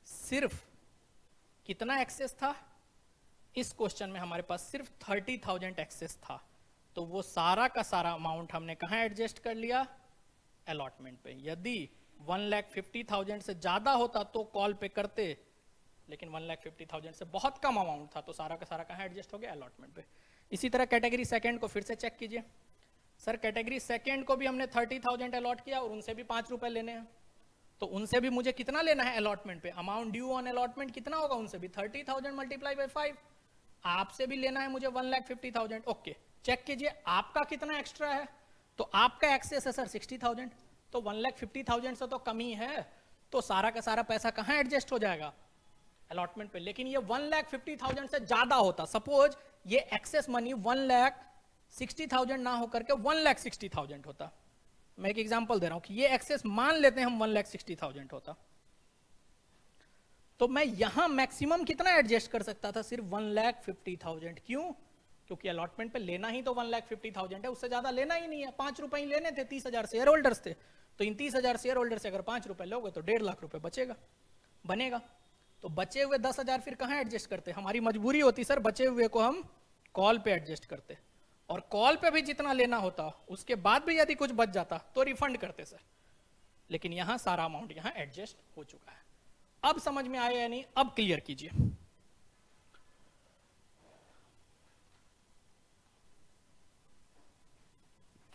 सिर्फ कितना एक्सेस था? इस क्वेश्चन में हमारे पास सिर्फ 30,000 एक्सेस था। तो वो सारा का सारा अमाउंट हमने कहां एडजस्ट कर लिया? अलॉटमेंट पे। यदि 1,50,000 से ज्यादा होता तो कॉल पे करते, लेकिन 1,50,000 से बहुत कम अमाउंट था, तो सारा का सारा कहां एडजस्ट हो गया? अलॉटमेंट पे। इसी तरह कैटेगरी सेकंड को फिर से चेक कीजिए। सर कैटेगरी सेकंड को भी हमने 30,000 अलॉट किया और उनसे भी 5 रुपए लेने हैं, तो उनसे भी मुझे कितना लेना है अलॉटमेंट पे? अमाउंट ड्यू ऑन अलॉटमेंट कितना होगा? उनसे भी 30,000 मल्टीप्लाई बाई 5। आपसे भी लेना है मुझे 1,50,000। ओके, चेक कीजिए आपका कितना एक्स्ट्रा है। तो आपका एक्सेस है सर 60,000, तो 1,50,000 से तो कम ही है, तो सारा का सारा पैसा कहां एडजस्ट हो जाएगा? अलॉटमेंट पे। लेकिन ये 1,50,000 से ज्यादा होता, सपोज ये एक्सेस मनी 1,60,000 ना होकर के 1,60,000 होता। मैं एक एग्जांपल दे रहा हूं कि ये एक्सेस मान लेते हैं हम 1,60,000 होता, तो मैं यहां मैक्सिमम कितना एडजस्ट कर सकता था? सिर्फ 1,50,000। क्यों? क्योंकि अलॉटमेंट पे लेना ही तो 1,50,000 है, उससे ज्यादा लेना ही नहीं है। 5 रुपए ही लेने थे, 30,000 शेयर होल्डर्स थे, तो इन 30,000 शेयर होल्डर से अगर 5 रुपए लोगे तो 1.5 लाख रुपए बनेगा। तो बचे हुए 10,000 फिर कहां एडजस्ट करते? हमारी मजबूरी होती सर, बचे हुए को हम कॉल पे एडजस्ट करते, और कॉल पे भी जितना लेना होता उसके बाद भी यदि कुछ बच जाता तो रिफंड करते सर। लेकिन यहां सारा अमाउंट यहां एडजस्ट हो चुका है। अब समझ में आया या नहीं? अब क्लियर कीजिए।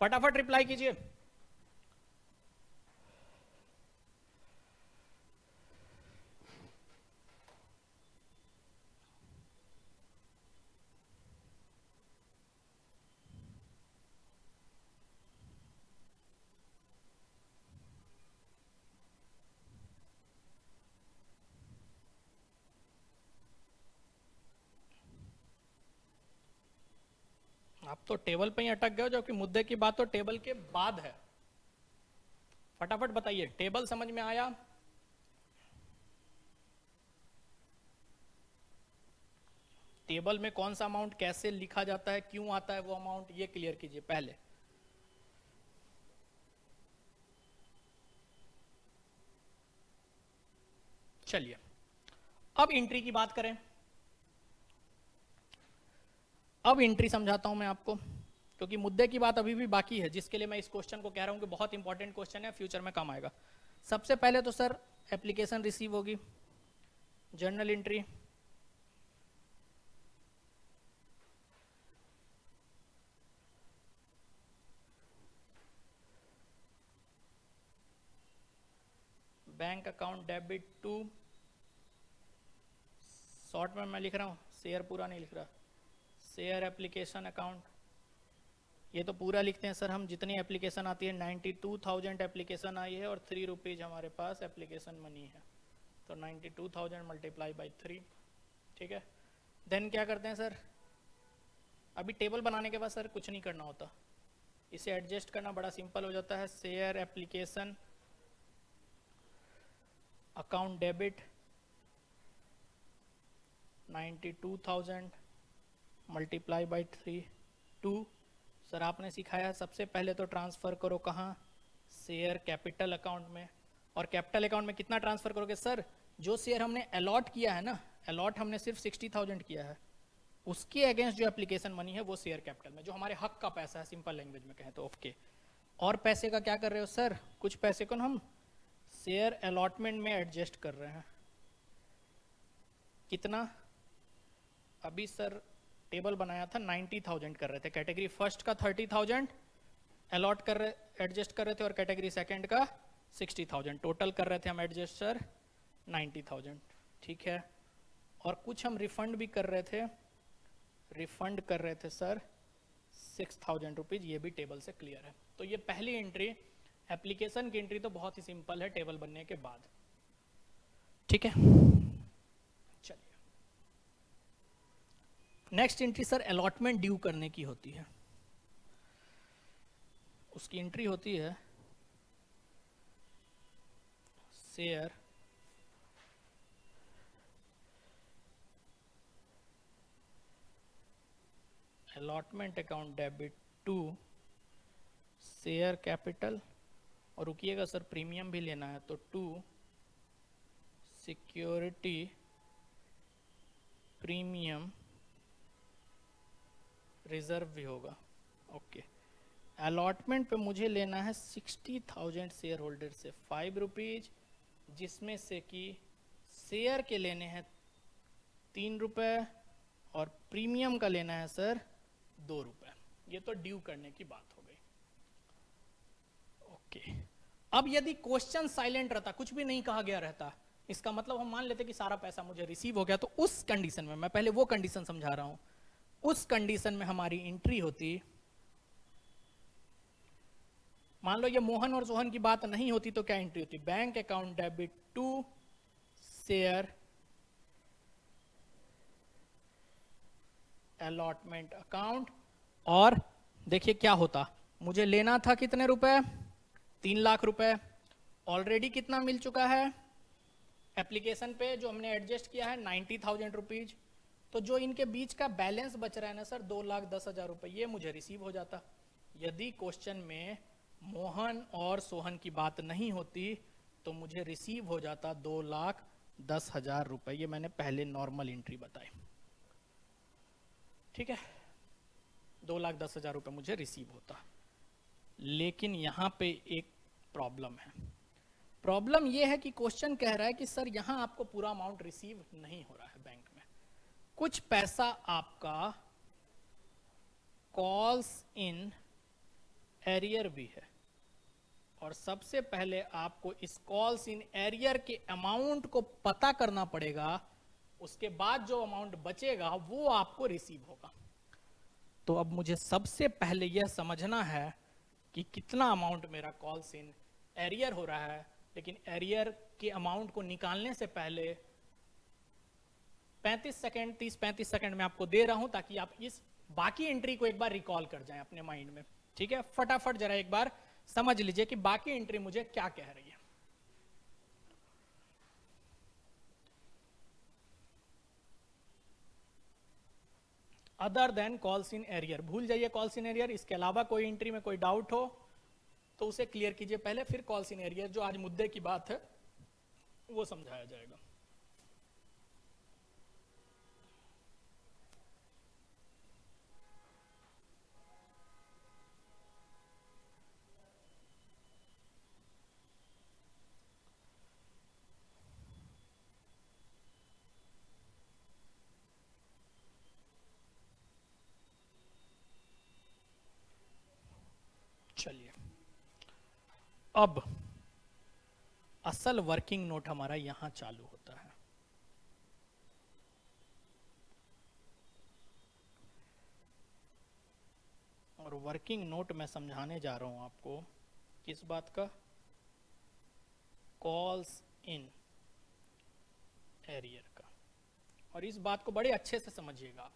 फटाफट रिप्लाई कीजिए। आप तो टेबल पे ही अटक गए हो, जबकि मुद्दे की बात तो टेबल के बाद है। फटाफट बताइए, टेबल समझ में आया? टेबल में कौन सा अमाउंट कैसे लिखा जाता है, क्यों आता है वो अमाउंट, ये क्लियर कीजिए पहले। चलिए अब एंट्री की बात करें। अब एंट्री समझाता हूं मैं आपको, क्योंकि मुद्दे की बात अभी भी बाकी है, जिसके लिए मैं इस क्वेश्चन को कह रहा हूं कि बहुत इंपॉर्टेंट क्वेश्चन है, फ्यूचर में काम आएगा। सबसे पहले तो सर एप्लीकेशन रिसीव होगी, journal entry, bank account debit to, short में मैं लिख रहा हूँ, शेयर पूरा नहीं लिख रहा, शेयर एप्लीकेशन अकाउंट, ये तो पूरा लिखते हैं सर हम, जितनी एप्लीकेशन आती है 92,000 एप्लीकेशन आई है और 3 रुपीज़ हमारे पास एप्लीकेशन मनी है, तो 92,000 मल्टीप्लाई बाई 3, ठीक है। देन क्या करते हैं सर, अभी टेबल बनाने के बाद सर कुछ नहीं करना होता, इसे एडजस्ट करना बड़ा सिंपल हो जाता है। Share application account debit 92,000 multiply by 3 2, sir आपने सिखाया सबसे पहले तो ट्रांसफ़र करो कहाँ, शेयर कैपिटल अकाउंट में, और कैपिटल अकाउंट में कितना ट्रांसफ़र करोगे सर, जो शेयर हमने अलॉट किया है ना, अलॉट हमने सिर्फ 60,000 किया है, उसके अगेंस्ट जो एप्लीकेशन मनी है वो शेयर कैपिटल में, जो हमारे हक का पैसा है, सिंपल लैंग्वेज में कहें तो, ओके। और पैसे का क्या कर रहे हो सर, कुछ पैसे को हम शेयर अलॉटमेंट में एडजस्ट कर रहे हैं, कितना, अभी सर टेबल बनाया था 90,000 कर रहे थे, कैटेगरी फर्स्ट का 30,000 अलॉट कर रहे, एडजस्ट कर रहे थे, और कैटेगरी सेकंड का 60,000 टोटल कर रहे थे हम एडजस्ट सर 90,000, ठीक है। और कुछ हम रिफंड भी कर रहे थे, रिफंड कर रहे थे सर 6,000 रुपीज़, ये भी टेबल से क्लियर है। तो ये पहली एंट्री, एप्लीकेशन की एंट्री तो बहुत ही सिंपल है टेबल बनने के बाद, ठीक है। चलिए next entry sir allotment due करने की होती है, उसकी एंट्री होती है share allotment account debit to share capital, और रुकिएगा सर प्रीमियम भी लेना है, तो टू सिक्योरिटी प्रीमियम रिजर्व भी होगा, ओके। अलॉटमेंट पे मुझे लेना है 60,000 शेयर होल्डर से 5 रुपीज़, जिसमें से कि शेयर के लेने हैं 3 रुपये और प्रीमियम का लेना है सर 2 रुपये, ये तो ड्यू करने की बात हो गई, ओके। अब यदि क्वेश्चन साइलेंट रहता, कुछ भी नहीं कहा गया रहता, इसका मतलब हम मान लेते कि सारा पैसा मुझे रिसीव हो गया, तो उस कंडीशन में, मैं पहले वो कंडीशन समझा रहा हूं, उस कंडीशन में हमारी एंट्री होती, मान लो ये मोहन और सोहन की बात नहीं होती तो क्या एंट्री होती, bank account debit to share allotment account, और देखिए क्या होता, मुझे लेना था कितने रुपए, 3 लाख रुपए, ऑलरेडी कितना मिल चुका है एप्लीकेशन पे, जो हमने एडजस्ट किया है 90,000 रुपीज, तो जो इनके बीच का बैलेंस बच रहा है ना सर 2,10,000 रुपए, ये मुझे रिसीव हो जाता। यदि क्वेश्चन में मोहन और सोहन की बात नहीं होती तो मुझे रिसीव हो जाता 2,10,000 रुपए, ये मैंने पहले नॉर्मल एंट्री बताई, ठीक है, 2,10,000 रुपए मुझे रिसीव होता। लेकिन यहां पे एक प्रॉब्लम है, प्रॉब्लम यह है कि क्वेश्चन कह रहा है कि सर यहां आपको पूरा अमाउंट रिसीव नहीं हो रहा है बैंक में, कुछ पैसा आपका कॉल्स इन एरियर भी है, और सबसे पहले आपको इस कॉल्स इन एरियर के अमाउंट को पता करना पड़ेगा, उसके बाद जो अमाउंट बचेगा वो आपको रिसीव होगा। तो अब मुझे सबसे पहले यह समझना है कि कितना अमाउंट मेरा कॉल्स इन एरियर हो रहा है, लेकिन एरियर के अमाउंट को निकालने से पहले 35 सेकंड 30-35 सेकंड में आपको दे रहा हूं, ताकि आप इस बाकी एंट्री को एक बार रिकॉल कर जाएं अपने माइंड में, ठीक है। फटाफट जरा एक बार समझ लीजिए कि बाकी एंट्री मुझे क्या कह रही है। Other than calls in arrear, भूल जाइए कॉल्स इन एरियर, इसके अलावा कोई एंट्री में कोई डाउट हो तो उसे क्लियर कीजिए पहले, फिर कॉल्स इन एरियर जो आज मुद्दे की बात है वो समझाया जाएगा। चलिए अब असल वर्किंग नोट हमारा यहां चालू होता है। और वर्किंग नोट मैं समझाने जा रहा हूं आपको किस बात का, कॉल्स इन एरियर का। और इस बात को बड़े अच्छे से समझिएगा,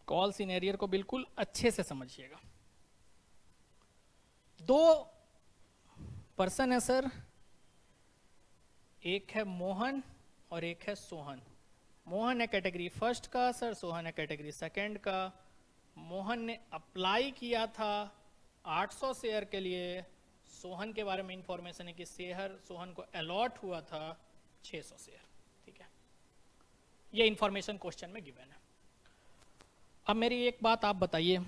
कॉल्स इन एरियर को बिल्कुल अच्छे से समझिएगा। दो पर्सन है सर, एक है मोहन और एक है सोहन। मोहन है कैटेगरी फर्स्ट का सर, सोहन है कैटेगरी सेकंड का। मोहन ने अप्लाई किया था 800 शेयर के लिए, सोहन के बारे में इंफॉर्मेशन है कि शेयर सोहन को अलॉट हुआ था 600 शेयर। ठीक है, ये इंफॉर्मेशन क्वेश्चन में गिवन है। अब मेरी एक बात आप बताइए,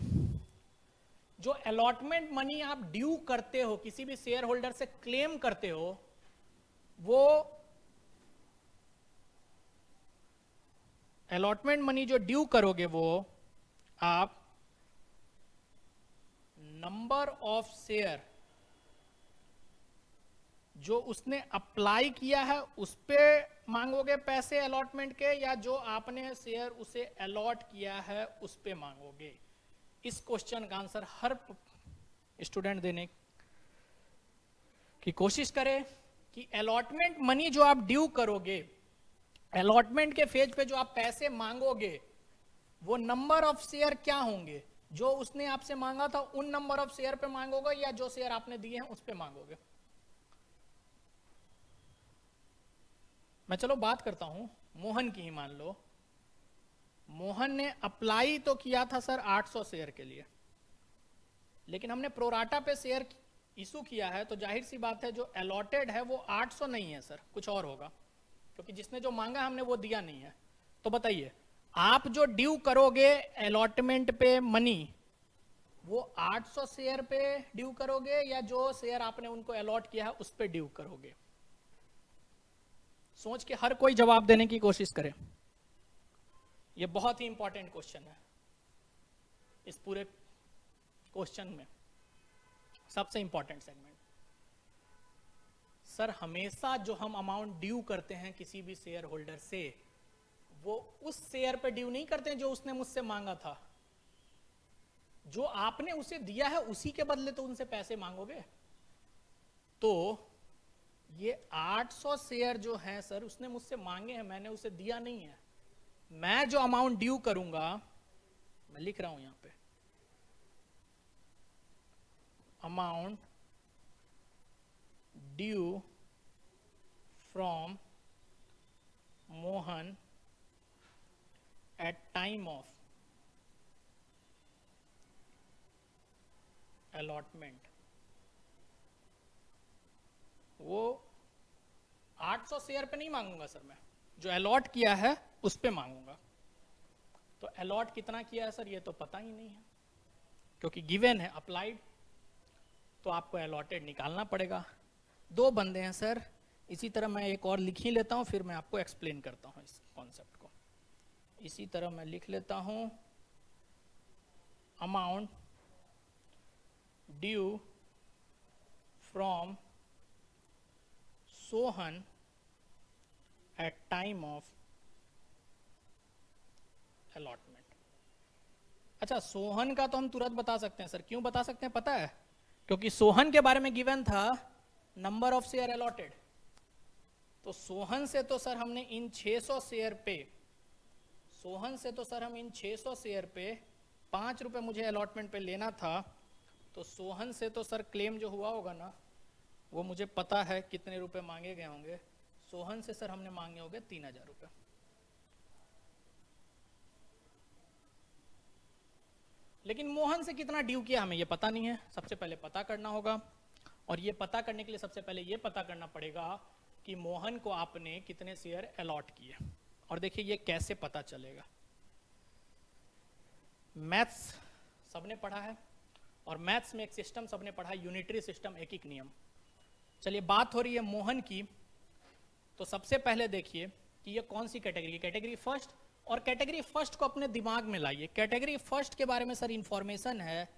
जो अलॉटमेंट मनी आप ड्यू करते हो, किसी भी शेयर होल्डर से क्लेम करते हो, वो अलॉटमेंट मनी जो ड्यू करोगे वो आप नंबर ऑफ शेयर जो उसने अप्लाई किया है उस पे मांगोगे पैसे अलॉटमेंट के, या जो आपने शेयर उसे अलॉट किया है उस पे मांगोगे? इस क्वेश्चन का आंसर हर स्टूडेंट देने की कोशिश करे कि अलॉटमेंट मनी जो आप ड्यू करोगे, अलॉटमेंट के फेज पे जो आप पैसे मांगोगे, वो नंबर ऑफ शेयर क्या होंगे? जो उसने आपसे मांगा था उन नंबर ऑफ शेयर पे मांगोगे, या जो शेयर आपने दिए हैं उस पे मांगोगे? मैं चलो बात करता हूं मोहन की ही। मान लो मोहन ने अप्लाई तो किया था सर 800 शेयर के लिए, लेकिन हमने प्रोराटा पे शेयर इशू किया है, तो जाहिर सी बात है जो अलॉटेड है वो 800 नहीं है सर, कुछ और होगा, क्योंकि जिसने जो मांगा हमने वो दिया नहीं है। तो बताइए, आप जो ड्यू करोगे अलॉटमेंट पे मनी, वो 800 शेयर पे ड्यू करोगे, या जो शेयर आपने उनको अलॉट किया है उस पे ड्यू करोगे? सोच के हर कोई जवाब देने की कोशिश करे। ये बहुत ही इंपॉर्टेंट क्वेश्चन है इस पूरे क्वेश्चन में, सबसे इंपॉर्टेंट सेगमेंट। सर हमेशा जो हम अमाउंट ड्यू करते हैं किसी भी शेयर होल्डर से, वो उस शेयर पे ड्यू नहीं करते हैं जो उसने मुझसे मांगा था। जो आपने उसे दिया है उसी के बदले तो उनसे पैसे मांगोगे। तो ये 800 शेयर जो हैं सर, उसने मुझसे मांगे हैं, मैंने उसे दिया नहीं है। मैं जो अमाउंट ड्यू करूंगा, मैं लिख रहा हूं यहां पे, amount due from Mohan at time of allotment, वो 800 शेयर पे नहीं मांगूंगा सर, मैं जो अलॉट किया है उस पे मांगूंगा। तो अलॉट कितना किया है सर, ये तो पता ही नहीं है, क्योंकि गिवन है अप्लाइड, तो आपको अलॉटेड निकालना पड़ेगा। दो बंदे हैं सर, इसी तरह मैं एक और लिख ही लेता हूं, फिर मैं आपको एक्सप्लेन करता हूं इस कॉन्सेप्ट को। इसी तरह मैं लिख लेता हूं amount due from Sohan at time of allotment. अच्छा, सोहन का तो हम तुरंत बता सकते हैं सर। क्यों बता सकते हैं पता है? क्योंकि सोहन के बारे में गिवन था नंबर ऑफ शेयर अलॉटेड। तो सोहन से तो सर हमने इन 600 शेयर पे, सोहन से तो सर हम इन 600 शेयर पे 5 रुपए मुझे अलॉटमेंट पे लेना था। तो सोहन से तो सर क्लेम जो हुआ होगा ना, वो मुझे पता है कितने रुपए मांगे गए होंगे। सोहन से सर हमने मांगे होंगे 3000 रुपए। लेकिन मोहन से कितना ड्यू किया हमें ये पता नहीं है, सबसे पहले पता करना होगा। और ये पता करने के लिए सबसे पहले ये पता करना पड़ेगा कि मोहन को आपने कितने शेयर अलॉट किए। और देखिए ये कैसे पता चलेगा। मैथ्स सबने पढ़ा है, और मैथ्स में एक सिस्टम सबने पढ़ा है, यूनिटरी सिस्टम, एक एक नियम। चलिए बात हो रही है मोहन की, तो सबसे पहले देखिए कि ये कौन सी कैटेगरी, कैटेगरी फर्स्ट। और कैटेगरी फर्स्ट को अपने दिमाग में लाइए। कैटेगरी फर्स्ट के बारे में सर इंफॉर्मेशन है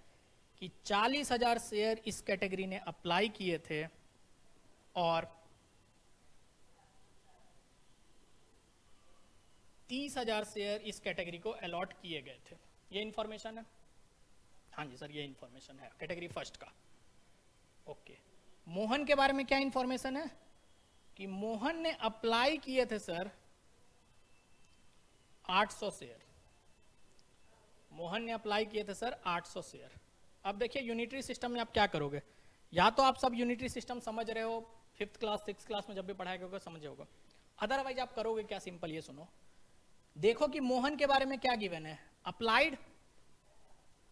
कि 40,000 शेयर इस कैटेगरी ने अप्लाई किए थे और 30,000 शेयर इस कैटेगरी को अलॉट किए गए थे। ये इंफॉर्मेशन है? हाँ जी सर, ये इंफॉर्मेशन है कैटेगरी फर्स्ट का। ओके, मोहन के बारे में क्या इंफॉर्मेशन है कि मोहन ने अप्लाई किए थे सर 800 शेयर। मोहन ने अप्लाई किए थे सर 800 शेयर। अब देखिए यूनिटरी सिस्टम में आप क्या करोगे, या तो आप सब यूनिटरी सिस्टम समझ रहे हो, 5th क्लास 6th क्लास में जब भी पढ़ाया होगा समझे होगा, अदरवाइज आप करोगे क्या, सिंपल ये सुनो। देखो कि मोहन के बारे में क्या गिवन है, अप्लाइड,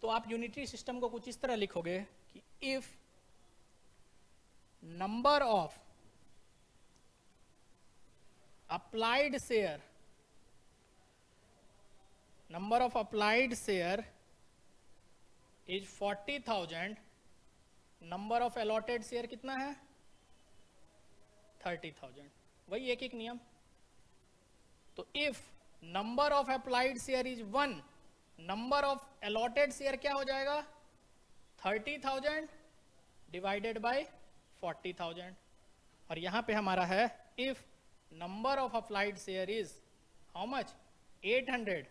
तो आप यूनिटरी सिस्टम को कुछ इस तरह लिखोगे कि if number of applied share, number of applied share is 40,000, number of allotted share कितना है 30,000। वही एक एक नियम। तो if number of applied share is 1, number of allotted share क्या हो जाएगा 30,000 डिवाइडेड बाय 40,000। और यहां पे हमारा है if number of applied share is how much 800,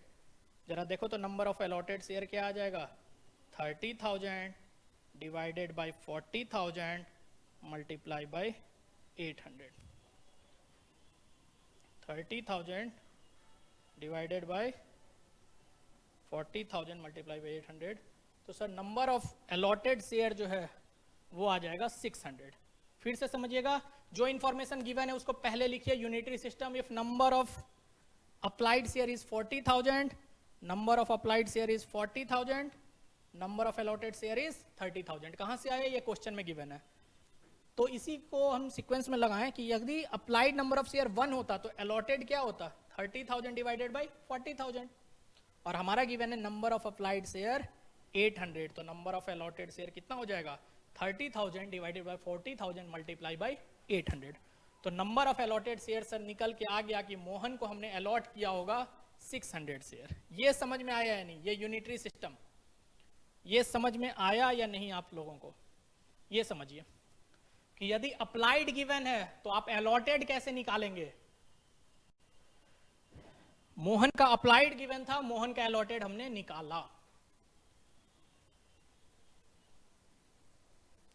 जरा देखो तो नंबर ऑफ अलॉटेड शेयर क्या आ जाएगा 30,000 divided by 40,000 multiply by 800। 30,000 divided by 40,000 multiply by 800, तो sir number of allotted share जो है वो आ जाएगा 600। फिर से समझिएगा, जो इंफॉर्मेशन गिवन है उसको पहले लिखिए। Unitary system, if number of applied share is 40,000, number of applied share is 40,000, number of allotted share is 30,000। कहां से आया, ये क्वेश्चन में गिवन है। तो इसी को हम सीक्वेंस में लगाएं कि यदि अप्लाइड नंबर ऑफ शेयर 1 होता तो अलॉटेड क्या होता 30,000 डिवाइडेड बाय 40,000, और हमारा गिवन है नंबर ऑफ अप्लाइड शेयर 800, तो नंबर ऑफ अलॉटेड शेयर कितना हो जाएगा 30,000 डिवाइडेड बाय 40,000 मल्टीप्लाई बाय 800। तो number of allotted share sir निकल के आ गया कि मोहन को हमने अलॉट किया होगा 600 शेयर। ये समझ में आया या नहीं, ये यूनिटरी सिस्टम, ये समझ में आया या नहीं आप लोगों को? ये समझिए कि यदि अप्लाइड गिवन है तो आप अलॉटेड कैसे निकालेंगे। मोहन का अप्लाइड गिवन था, मोहन का अलॉटेड हमने निकाला।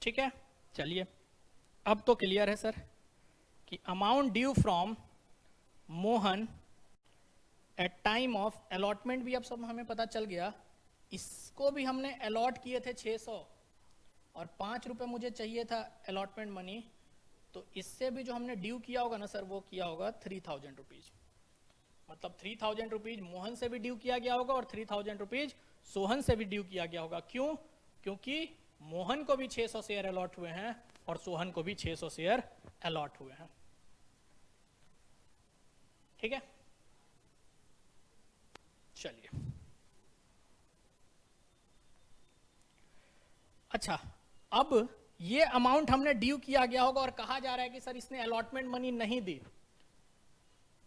ठीक है, चलिए अब तो क्लियर है सर कि amount due from Mohan at time of allotment भी अब सब हमें पता चल गया। इसको भी हमने अलॉट किए थे 600 और 5 रुपए मुझे चाहिए था अलॉटमेंट मनी, तो इससे भी जो हमने ड्यू किया होगा ना सर वो किया होगा 3,000 रुपीज। मतलब 3,000 रुपीज मोहन से भी ड्यू किया गया होगा और 3,000 रुपीज सोहन से भी ड्यू किया गया होगा। क्यों? क्योंकि मोहन को भी 600 शेयर अलॉट हुए हैं और सोहन को भी 600 शेयर अलॉट हुए हैं। ठीक है, चलिए अच्छा, अब ये अमाउंट हमने ड्यू किया गया होगा और कहा जा रहा है कि सर इसने अलॉटमेंट मनी नहीं दी,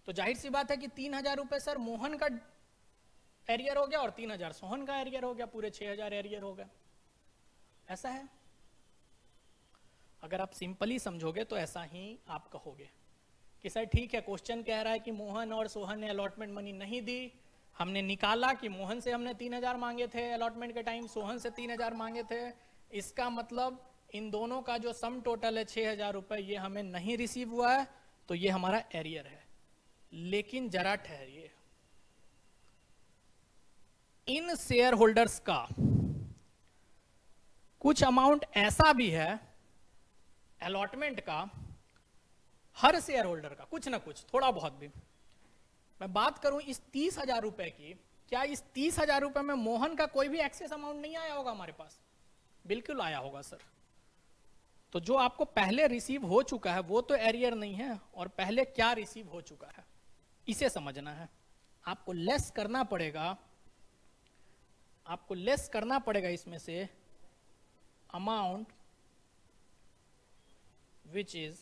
तो जाहिर सी बात है कि 3,000 रुपए सर मोहन का एरियर हो गया और 3,000 सोहन का एरियर हो गया, पूरे 6,000 एरियर हो गया। ऐसा है, अगर आप सिंपली समझोगे तो ऐसा ही आप कहोगे कि सर ठीक है, क्वेश्चन कह रहा है कि मोहन और सोहन ने अलॉटमेंट मनी नहीं दी, हमने निकाला कि मोहन से हमने 3,000 मांगे थे अलॉटमेंट के टाइम, सोहन से 3,000 मांगे थे, इसका मतलब इन दोनों का जो सम टोटल है 6,000 रुपए ये हमें नहीं रिसीव हुआ है, तो ये हमारा एरियर है। लेकिन जरा ठहरिए, इन शेयर होल्डर्स का कुछ अमाउंट ऐसा भी है अलॉटमेंट का, हर शेयर होल्डर का कुछ ना कुछ थोड़ा बहुत भी। मैं बात करूं इस 30,000 रुपए की, क्या इस 30,000 रुपए में मोहन का कोई भी एक्सेस अमाउंट नहीं आया होगा हमारे पास? बिल्कुल आया होगा सर। तो जो आपको पहले रिसीव हो चुका है वो तो एरियर नहीं है, और पहले क्या रिसीव हो चुका है इसे समझना है। आपको लेस करना पड़ेगा, आपको लेस करना पड़ेगा इसमें से amount which is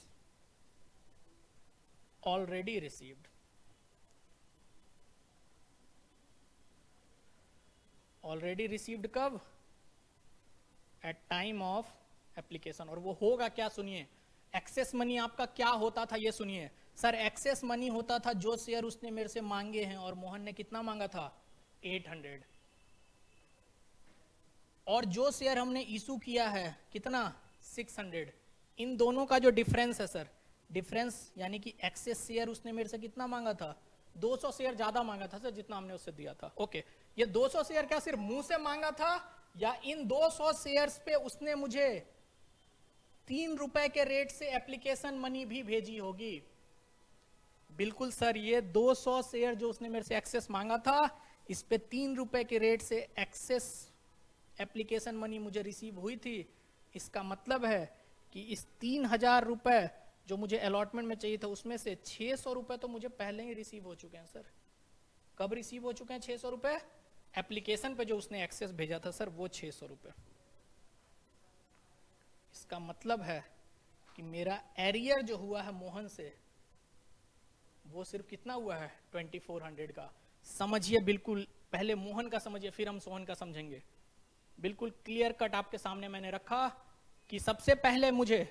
already received. Already received कब? At time of application. और वो होगा क्या, सुनिए, एक्सेस मनी आपका क्या होता था ये सुनिए। सर एक्सेस मनी होता था जो शेयर उसने मेरे से मांगे हैं, और मोहन ने कितना मांगा था, 800। और जो शेयर हमने इशू किया है कितना, 600। इन दोनों का जो डिफरेंस है सर, डिफरेंस यानी कि एक्सेस शेयर उसने मेरे से कितना मांगा था, 200 शेयर ज्यादा मांगा था सर जितना हमने उससे दिया था। ओके, ये 200 शेयर क्या सिर्फ मुंह से मांगा था, या इन 200 शेयर्स पे उसने मुझे 3 रुपए के रेट से एप्लीकेशन मनी भी भेजी होगी? बिल्कुल सर, ये 200 शेयर जो उसने मेरे से एक्सेस मांगा था, इस पे 3 रुपए के रेट से एक्सेस एप्लीकेशन मनी मुझे रिसीव हुई थी। इसका मतलब है कि इस 3000 रुपए जो मुझे अलॉटमेंट में चाहिए था, उसमें से 600 रुपए तो मुझे पहले ही रिसीव हो चुके हैं सर। कब रिसीव हो चुके हैं 600 रुपए? एप्लीकेशन पे जो उसने एक्सेस भेजा था सर, वो 600 रुपए। इसका मतलब है कि मेरा एरियर जो हुआ है मोहन से, वो सिर्फ कितना हुआ है, 2400 का। समझिए बिल्कुल, पहले मोहन का समझिए फिर हम सोहन का समझेंगे। बिल्कुल क्लियर कट आपके सामने मैंने रखा कि सबसे पहले मुझे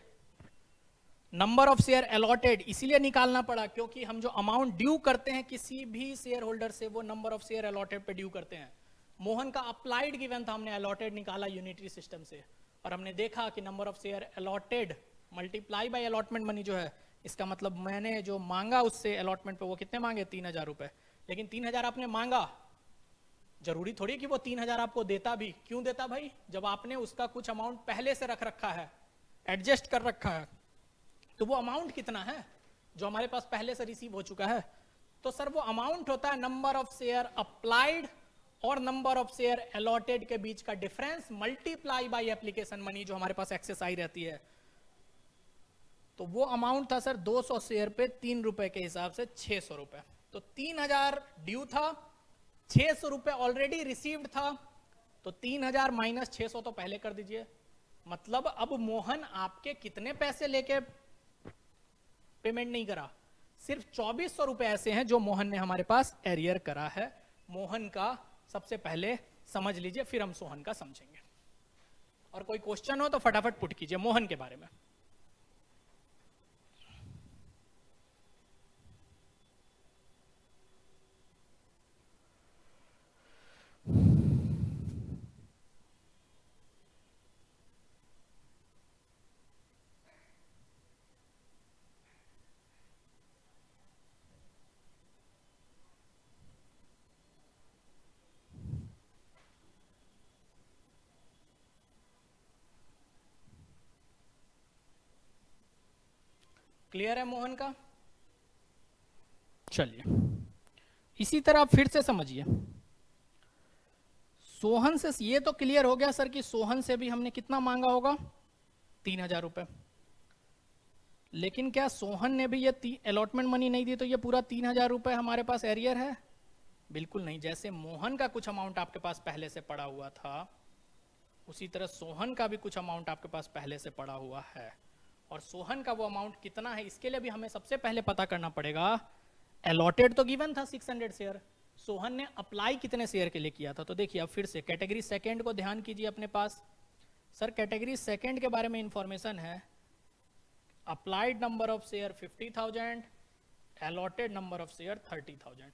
नंबर ऑफ शेयर अलॉटेड इसीलिए निकालना पड़ा क्योंकि हम जो अमाउंट ड्यू करते हैं किसी भी शेयर होल्डर से, वो नंबर ऑफ शेयर अलॉटेड पे ड्यू करते हैं। मोहन का अप्लाइड गिवन था, हमने अलॉटेड निकाला यूनिटरी सिस्टम से, और हमने देखा कि number of share allotted multiply by allotment money जो है, इसका मतलब मैंने जो मांगा उससे अलॉटमेंट पे, वो कितने मांगे, 3000 रुपए। लेकिन 3000 आपने मांगा, जरूरी थोड़ी कि वो 3000 आपको देता भी। क्यों देता भाई? जब आपने उसका कुछ अमाउंट पहले से रख रखा है, एडजस्ट कर रखा है, तो वो अमाउंट कितना है जो हमारे पास पहले से रिसीव हो चुका है? तो सर वो अमाउंट होता है नंबर ऑफ शेयर अप्लाइड और नंबर ऑफ शेयर अलॉटेड के बीच का difference multiply by application money जो हमारे पास एक्सेस आई रहती है। तो वो अमाउंट था सर 200 शेयर पे 3 रुपए के हिसाब से 600 रुपए। तो 3000 ड्यू था, 600 रुपए ऑलरेडी रिसीव्ड था, तो 3000 माइनस 600 तो पहले कर दीजिए। मतलब अब मोहन आपके कितने पैसे लेके पेमेंट नहीं करा, सिर्फ 2400 रुपए ऐसे हैं जो मोहन ने हमारे पास एरियर करा है। मोहन का सबसे पहले समझ लीजिए, फिर हम सोहन का समझेंगे। और कोई क्वेश्चन हो तो फटाफट पुट कीजिए मोहन के बारे में। क्लियर है मोहन का? चलिए इसी तरह आप फिर से समझिए सोहन से। ये तो क्लियर हो गया सर कि सोहन से भी हमने कितना मांगा होगा, 3000 रुपए। लेकिन क्या सोहन ने भी ये अलॉटमेंट मनी नहीं दी तो ये पूरा 3000 रुपए हमारे पास एरियर है? बिल्कुल नहीं। जैसे मोहन का कुछ अमाउंट आपके पास पहले से पड़ा हुआ था, उसी तरह सोहन का भी कुछ अमाउंट आपके पास पहले से पड़ा हुआ है। और सोहन का वो अमाउंट कितना है, इसके लिए भी हमें सबसे पहले पता करना पड़ेगा। अलॉटेड तो गिवन था 600 शेयर, सोहन ने अप्लाई कितने शेयर के लिए किया था? तो देखिए अब फिर से कैटेगरी सेकंड को ध्यान कीजिए अपने पास। सर कैटेगरी सेकंड के बारे में इंफॉर्मेशन है, applied number of share 50,000, allotted number of share 30,000।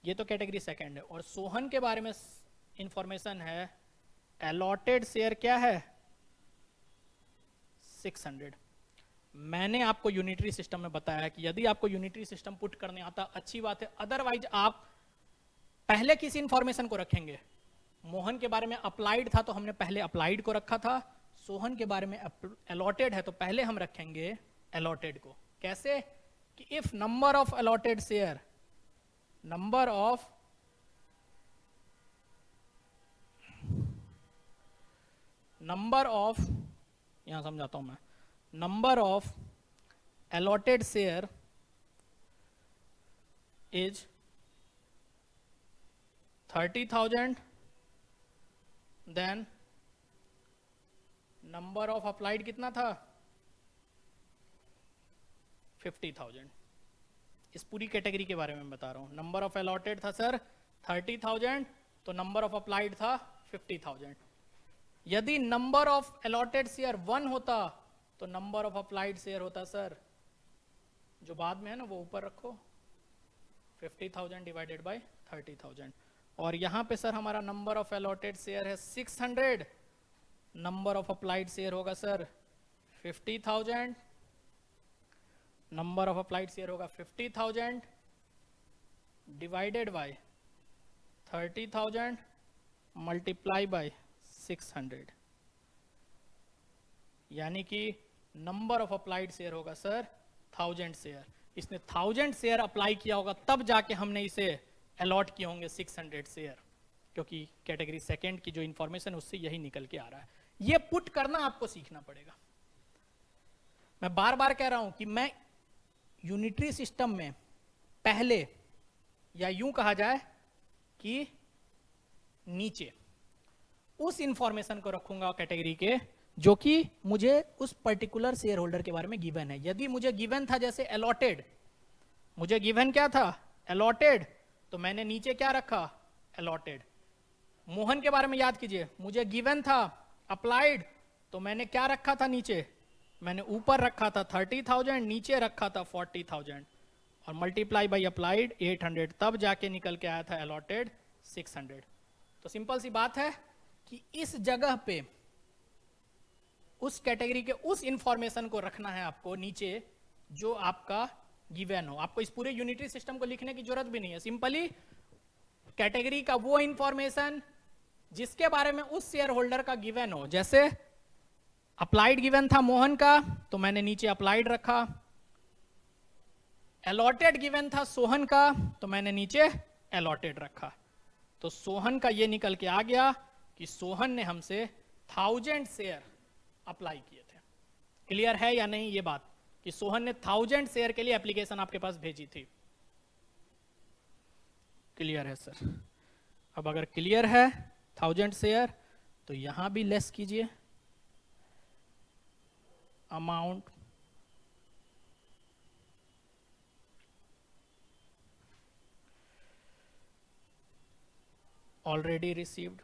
ये तो कैटेगरी सेकंड है। और सोहन के बारे में इंफॉर्मेशन है, अलॉटेड शेयर क्या है, 600। मैंने आपको यूनिटरी सिस्टम में बताया कि यदि आपको यूनिटरी सिस्टम पुट करने आता अच्छी बात है, अदरवाइज आप पहले किस इंफॉर्मेशन को रखेंगे। मोहन के बारे में अप्लाइड था तो हमने पहले अप्लाइड को रखा था, सोहन के बारे में अलॉटेड है तो पहले हम रखेंगे अलॉटेड को। कैसे कि if number of allotted share, number of यहां समझाता हूं मैं, number of allotted share is 30,000, then number of applied कितना था, 50,000। इस पूरी कैटेगरी के बारे में बता रहा हूं। नंबर ऑफ अलॉटेड था सर 30,000, तो नंबर ऑफ अप्लाइड था 50,000। यदि नंबर ऑफ अलॉटेड शेयर 1 होता तो नंबर ऑफ अप्लाइड शेयर होता सर, जो बाद में है ना वो ऊपर रखो, 50,000 डिवाइडेड बाय 30,000। और यहां पे सर हमारा नंबर ऑफ अलॉटेड शेयर है 600, नंबर ऑफ अप्लाइड शेयर होगा sir 50,000, number of applied share होगा 50,000 डिवाइडेड बाय 30,000 मल्टीप्लाई बाय 600, यानी कि नंबर ऑफ अप्लाइड शेयर होगा सर 1000 शेयर। इसने 1000 शेयर अप्लाई किया होगा तब जाके हमने इसे अलॉट किए होंगे 600 शेयर, क्योंकि कैटेगरी सेकंड की जो इंफॉर्मेशन उससे यही निकल के आ रहा है। ये पुट करना आपको सीखना पड़ेगा। मैं बार बार कह रहा हूं कि मैं यूनिटरी सिस्टम में पहले, या यूं कहा जाए कि नीचे, उस इंफॉर्मेशन को रखूंगा कैटेगरी के जो कि मुझे उस पर्टिकुलर शेयर होल्डर के बारे में गिवन है। यदि मुझे गिवन था जैसे अलॉटेड, मुझे गिवन क्या था अलॉटेड, तो मैंने नीचे क्या रखा अलॉटेड। मोहन के बारे में याद कीजिए, मुझे गिवन था अप्लाइड, तो मैंने क्या रखा था नीचे, मैंने ऊपर रखा था 30,000, नीचे रखा था 40,000 और मल्टीप्लाई बाई अप्लाइड 800, तब जाके निकल के आया था अलॉटेड 600। तो सिंपल सी बात है कि इस जगह पे उस कैटेगरी के उस इंफॉर्मेशन को रखना है आपको नीचे जो आपका गिवन हो। आपको इस पूरे यूनिटरी सिस्टम को लिखने की जरूरत भी नहीं है, सिंपली कैटेगरी का वो इंफॉर्मेशन जिसके बारे में उस शेयर होल्डर का गिवन हो। जैसे अप्लाइड गिवन था मोहन का, तो मैंने नीचे अप्लाइड रखा। अलॉटेड गिवन था सोहन का, तो मैंने नीचे अलॉटेड रखा। तो सोहन का ये निकल के आ गया कि सोहन ने हमसे 1000 शेयर अप्लाई किए थे। क्लियर है या नहीं ये बात कि सोहन ने 1000 शेयर के लिए एप्लीकेशन आपके पास भेजी थी? क्लियर है सर? अब अगर क्लियर है 1000 शेयर, तो यहां भी लेस कीजिए अमाउंट ऑलरेडी रिसीव्ड।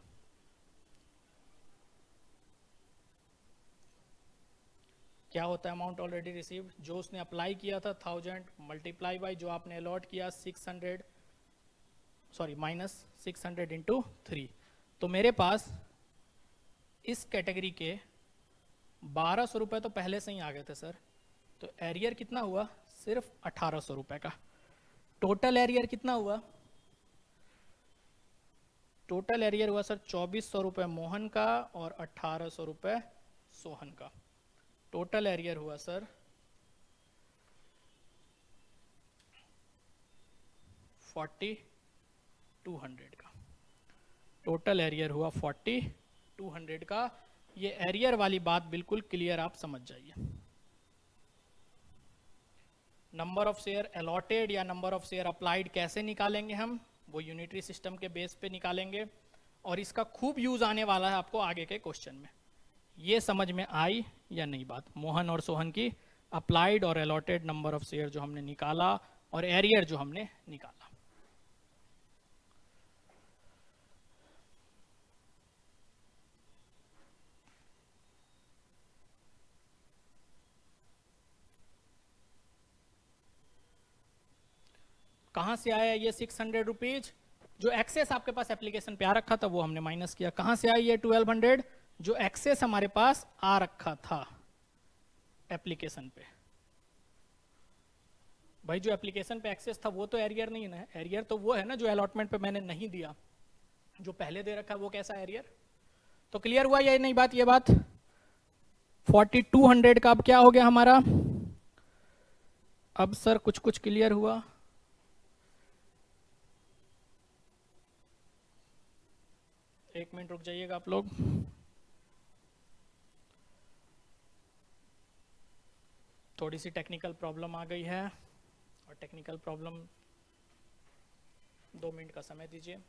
क्या होता है अमाउंट ऑलरेडी रिसीव्ड? जो उसने अप्लाई किया था 1000 मल्टीप्लाई बाई जो आपने अलॉट किया 600, सॉरी माइनस 600 इंटू 3। तो मेरे पास इस कैटेगरी के 1200 रुपए तो पहले से ही आ गए थे सर। तो एरियर कितना हुआ? सिर्फ 1800 रुपए का। टोटल एरियर कितना हुआ? टोटल एरियर हुआ सर 2400 रुपए मोहन का और 1800 रुपए सोहन का। टोटल एरियर हुआ सर 4200 का। टोटल एरियर हुआ 4200 का। ये एरियर वाली बात बिल्कुल क्लियर आप समझ जाइए। नंबर ऑफ शेयर अलॉटेड या नंबर ऑफ शेयर अप्लाइड कैसे निकालेंगे हम? वो यूनिटरी सिस्टम के बेस पे निकालेंगे और इसका खूब यूज आने वाला है आपको आगे के क्वेश्चन में। ये समझ में आई या नहीं बात? मोहन और सोहन की अप्लाइड और अलॉटेड नंबर ऑफ शेयर जो हमने निकाला और एरियर जो हमने निकाला। कहां से आया ये 600 रुपीज? जो एक्सेस आपके पास एप्लीकेशन पे आ रखा था वो हमने माइनस किया। कहां से आई ये 1200? जो एक्सेस हमारे पास आ रखा था एप्लीकेशन पे। भाई जो एप्लीकेशन पे एक्सेस था वो तो एरियर नहीं है ना। एरियर तो वो है ना जो अलॉटमेंट पे मैंने नहीं दिया। जो पहले दे रखा है वो कैसा एरियर? तो क्लियर हुआ या नहीं बात? ये बात 4200 का अब क्या हो गया हमारा? अब सर कुछ कुछ क्लियर हुआ। एक मिनट रुक जाइएगा आप लोग। थोड़ी सी टेक्निकल प्रॉब्लम आ गई है और टेक्निकल प्रॉब्लम 2 मिनट का समय दीजिए।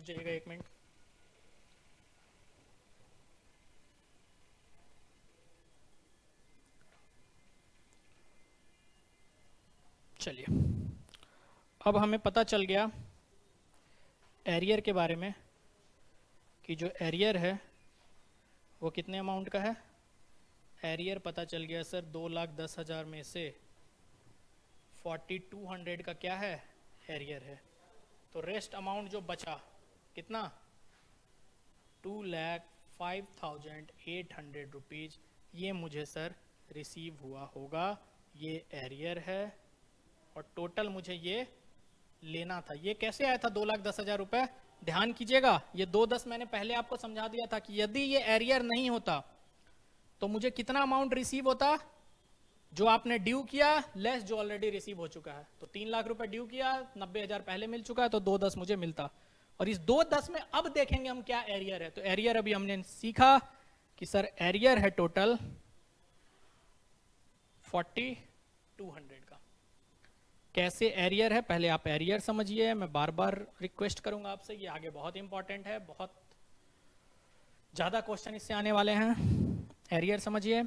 जाइएगा 1 मिनट। चलिए, अब हमें पता चल गया एरियर के बारे में कि जो एरियर है वो कितने अमाउंट का है। एरियर पता चल गया सर 2,10,000 में से 4200 का क्या है, एरियर है। तो रेस्ट अमाउंट जो बचा कितना, 2,05,800 रुपीज़, ये मुझे सर रिसीव हुआ होगा, ये एरियर है। और टोटल मुझे ये लेना था। ये कैसे आया था 2,10,000 रुपये, ध्यान कीजिएगा, ये 2,10 मैंने पहले आपको समझा दिया था कि यदि ये एरियर नहीं होता तो मुझे कितना अमाउंट रिसीव होता, जो आपने ड्यू किया लेस जो ऑलरेडी रिसीव हो चुका है। तो 3 लाख रुपए ड्यू किया, 90,000 पहले मिल चुका है, तो 2,10 मुझे मिलता। और इस 2,10 में अब देखेंगे हम क्या एरियर है। तो एरियर अभी हमने सीखा कि सर एरियर है टोटल 4,200 का। कैसे एरियर है, पहले आप एरियर समझिए। मैं बार बार रिक्वेस्ट करूंगा आपसे, ये आगे बहुत इंपॉर्टेंट है, बहुत ज्यादा क्वेश्चन इससे आने वाले हैं। एरियर समझिए,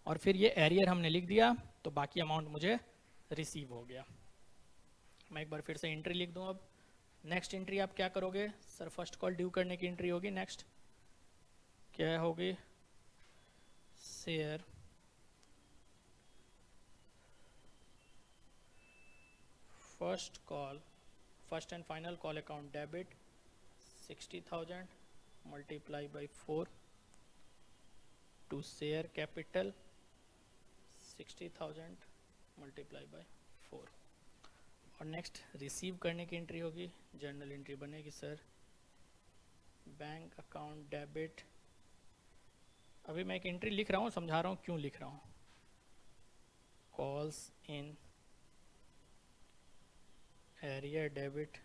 और फिर ये एरियर हमने लिख दिया तो बाकी अमाउंट मुझे रिसीव हो गया। मैं एक बार फिर से एंट्री लिख दूं। अब नेक्स्ट एंट्री आप क्या करोगे सर, फर्स्ट कॉल ड्यू करने की एंट्री होगी। नेक्स्ट क्या होगी, share first and final call account debit 60,000 multiply by 4 to share capital 60,000 multiply by 4। और नेक्स्ट रिसीव करने की एंट्री होगी, जर्नल एंट्री बनेगी सर बैंक अकाउंट डेबिट। अभी मैं एक एंट्री लिख रहा हूँ, समझा रहा हूँ क्यों लिख रहा हूँ। Calls in arrear debit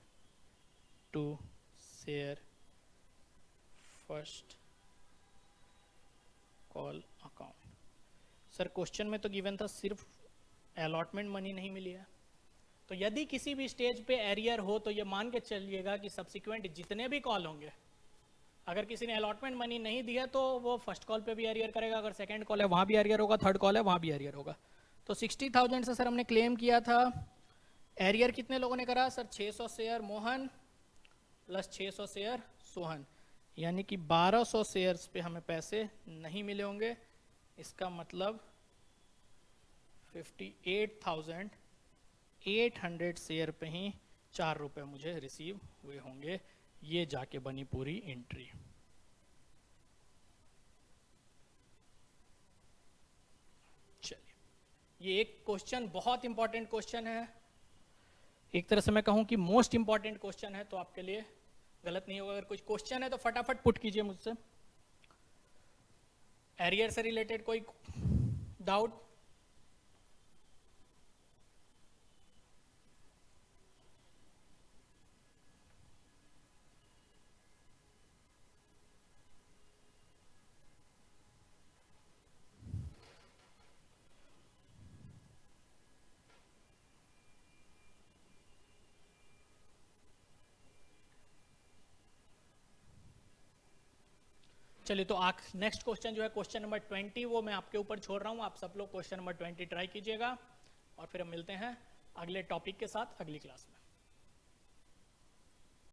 to share first call account. Sir question में तो गिवन था सिर्फ अलॉटमेंट मनी नहीं मिली है। तो यदि किसी भी स्टेज पे एरियर हो तो ये मान के चलिएगा कि सब्सिक्वेंट जितने भी कॉल होंगे, अगर किसी ने अलॉटमेंट मनी नहीं दिया तो वो फर्स्ट कॉल पे भी एरियर करेगा, अगर सेकंड कॉल है वहाँ भी एरियर होगा, थर्ड कॉल है वहाँ भी एरियर होगा। तो 60,000 से सर हमने क्लेम किया था। एरियर कितने लोगों ने करा sir, 600 share Mohan plus 600 share Sohan, यानी कि 1200 शेयर्स पे हमें पैसे नहीं मिले होंगे। इसका मतलब 58,800 शेयर पे ही 4 रुपए मुझे रिसीव हुए होंगे। ये जाके बनी पूरी एंट्री। चलिए, ये एक क्वेश्चन बहुत इंपॉर्टेंट क्वेश्चन है, एक तरह से मैं कहूं कि मोस्ट इंपॉर्टेंट क्वेश्चन है, तो आपके लिए गलत नहीं होगा। अगर कुछ क्वेश्चन है तो फटाफट पुट कीजिए मुझसे। एरियर से रिलेटेड कोई डाउट? चलिए, तो नेक्स्ट क्वेश्चन जो है क्वेश्चन नंबर 20, वो मैं आपके ऊपर छोड़ रहा हूँ। आप सब लोग क्वेश्चन नंबर 20 ट्राई कीजिएगा और फिर हम मिलते हैं अगले टॉपिक के साथ अगली क्लास में।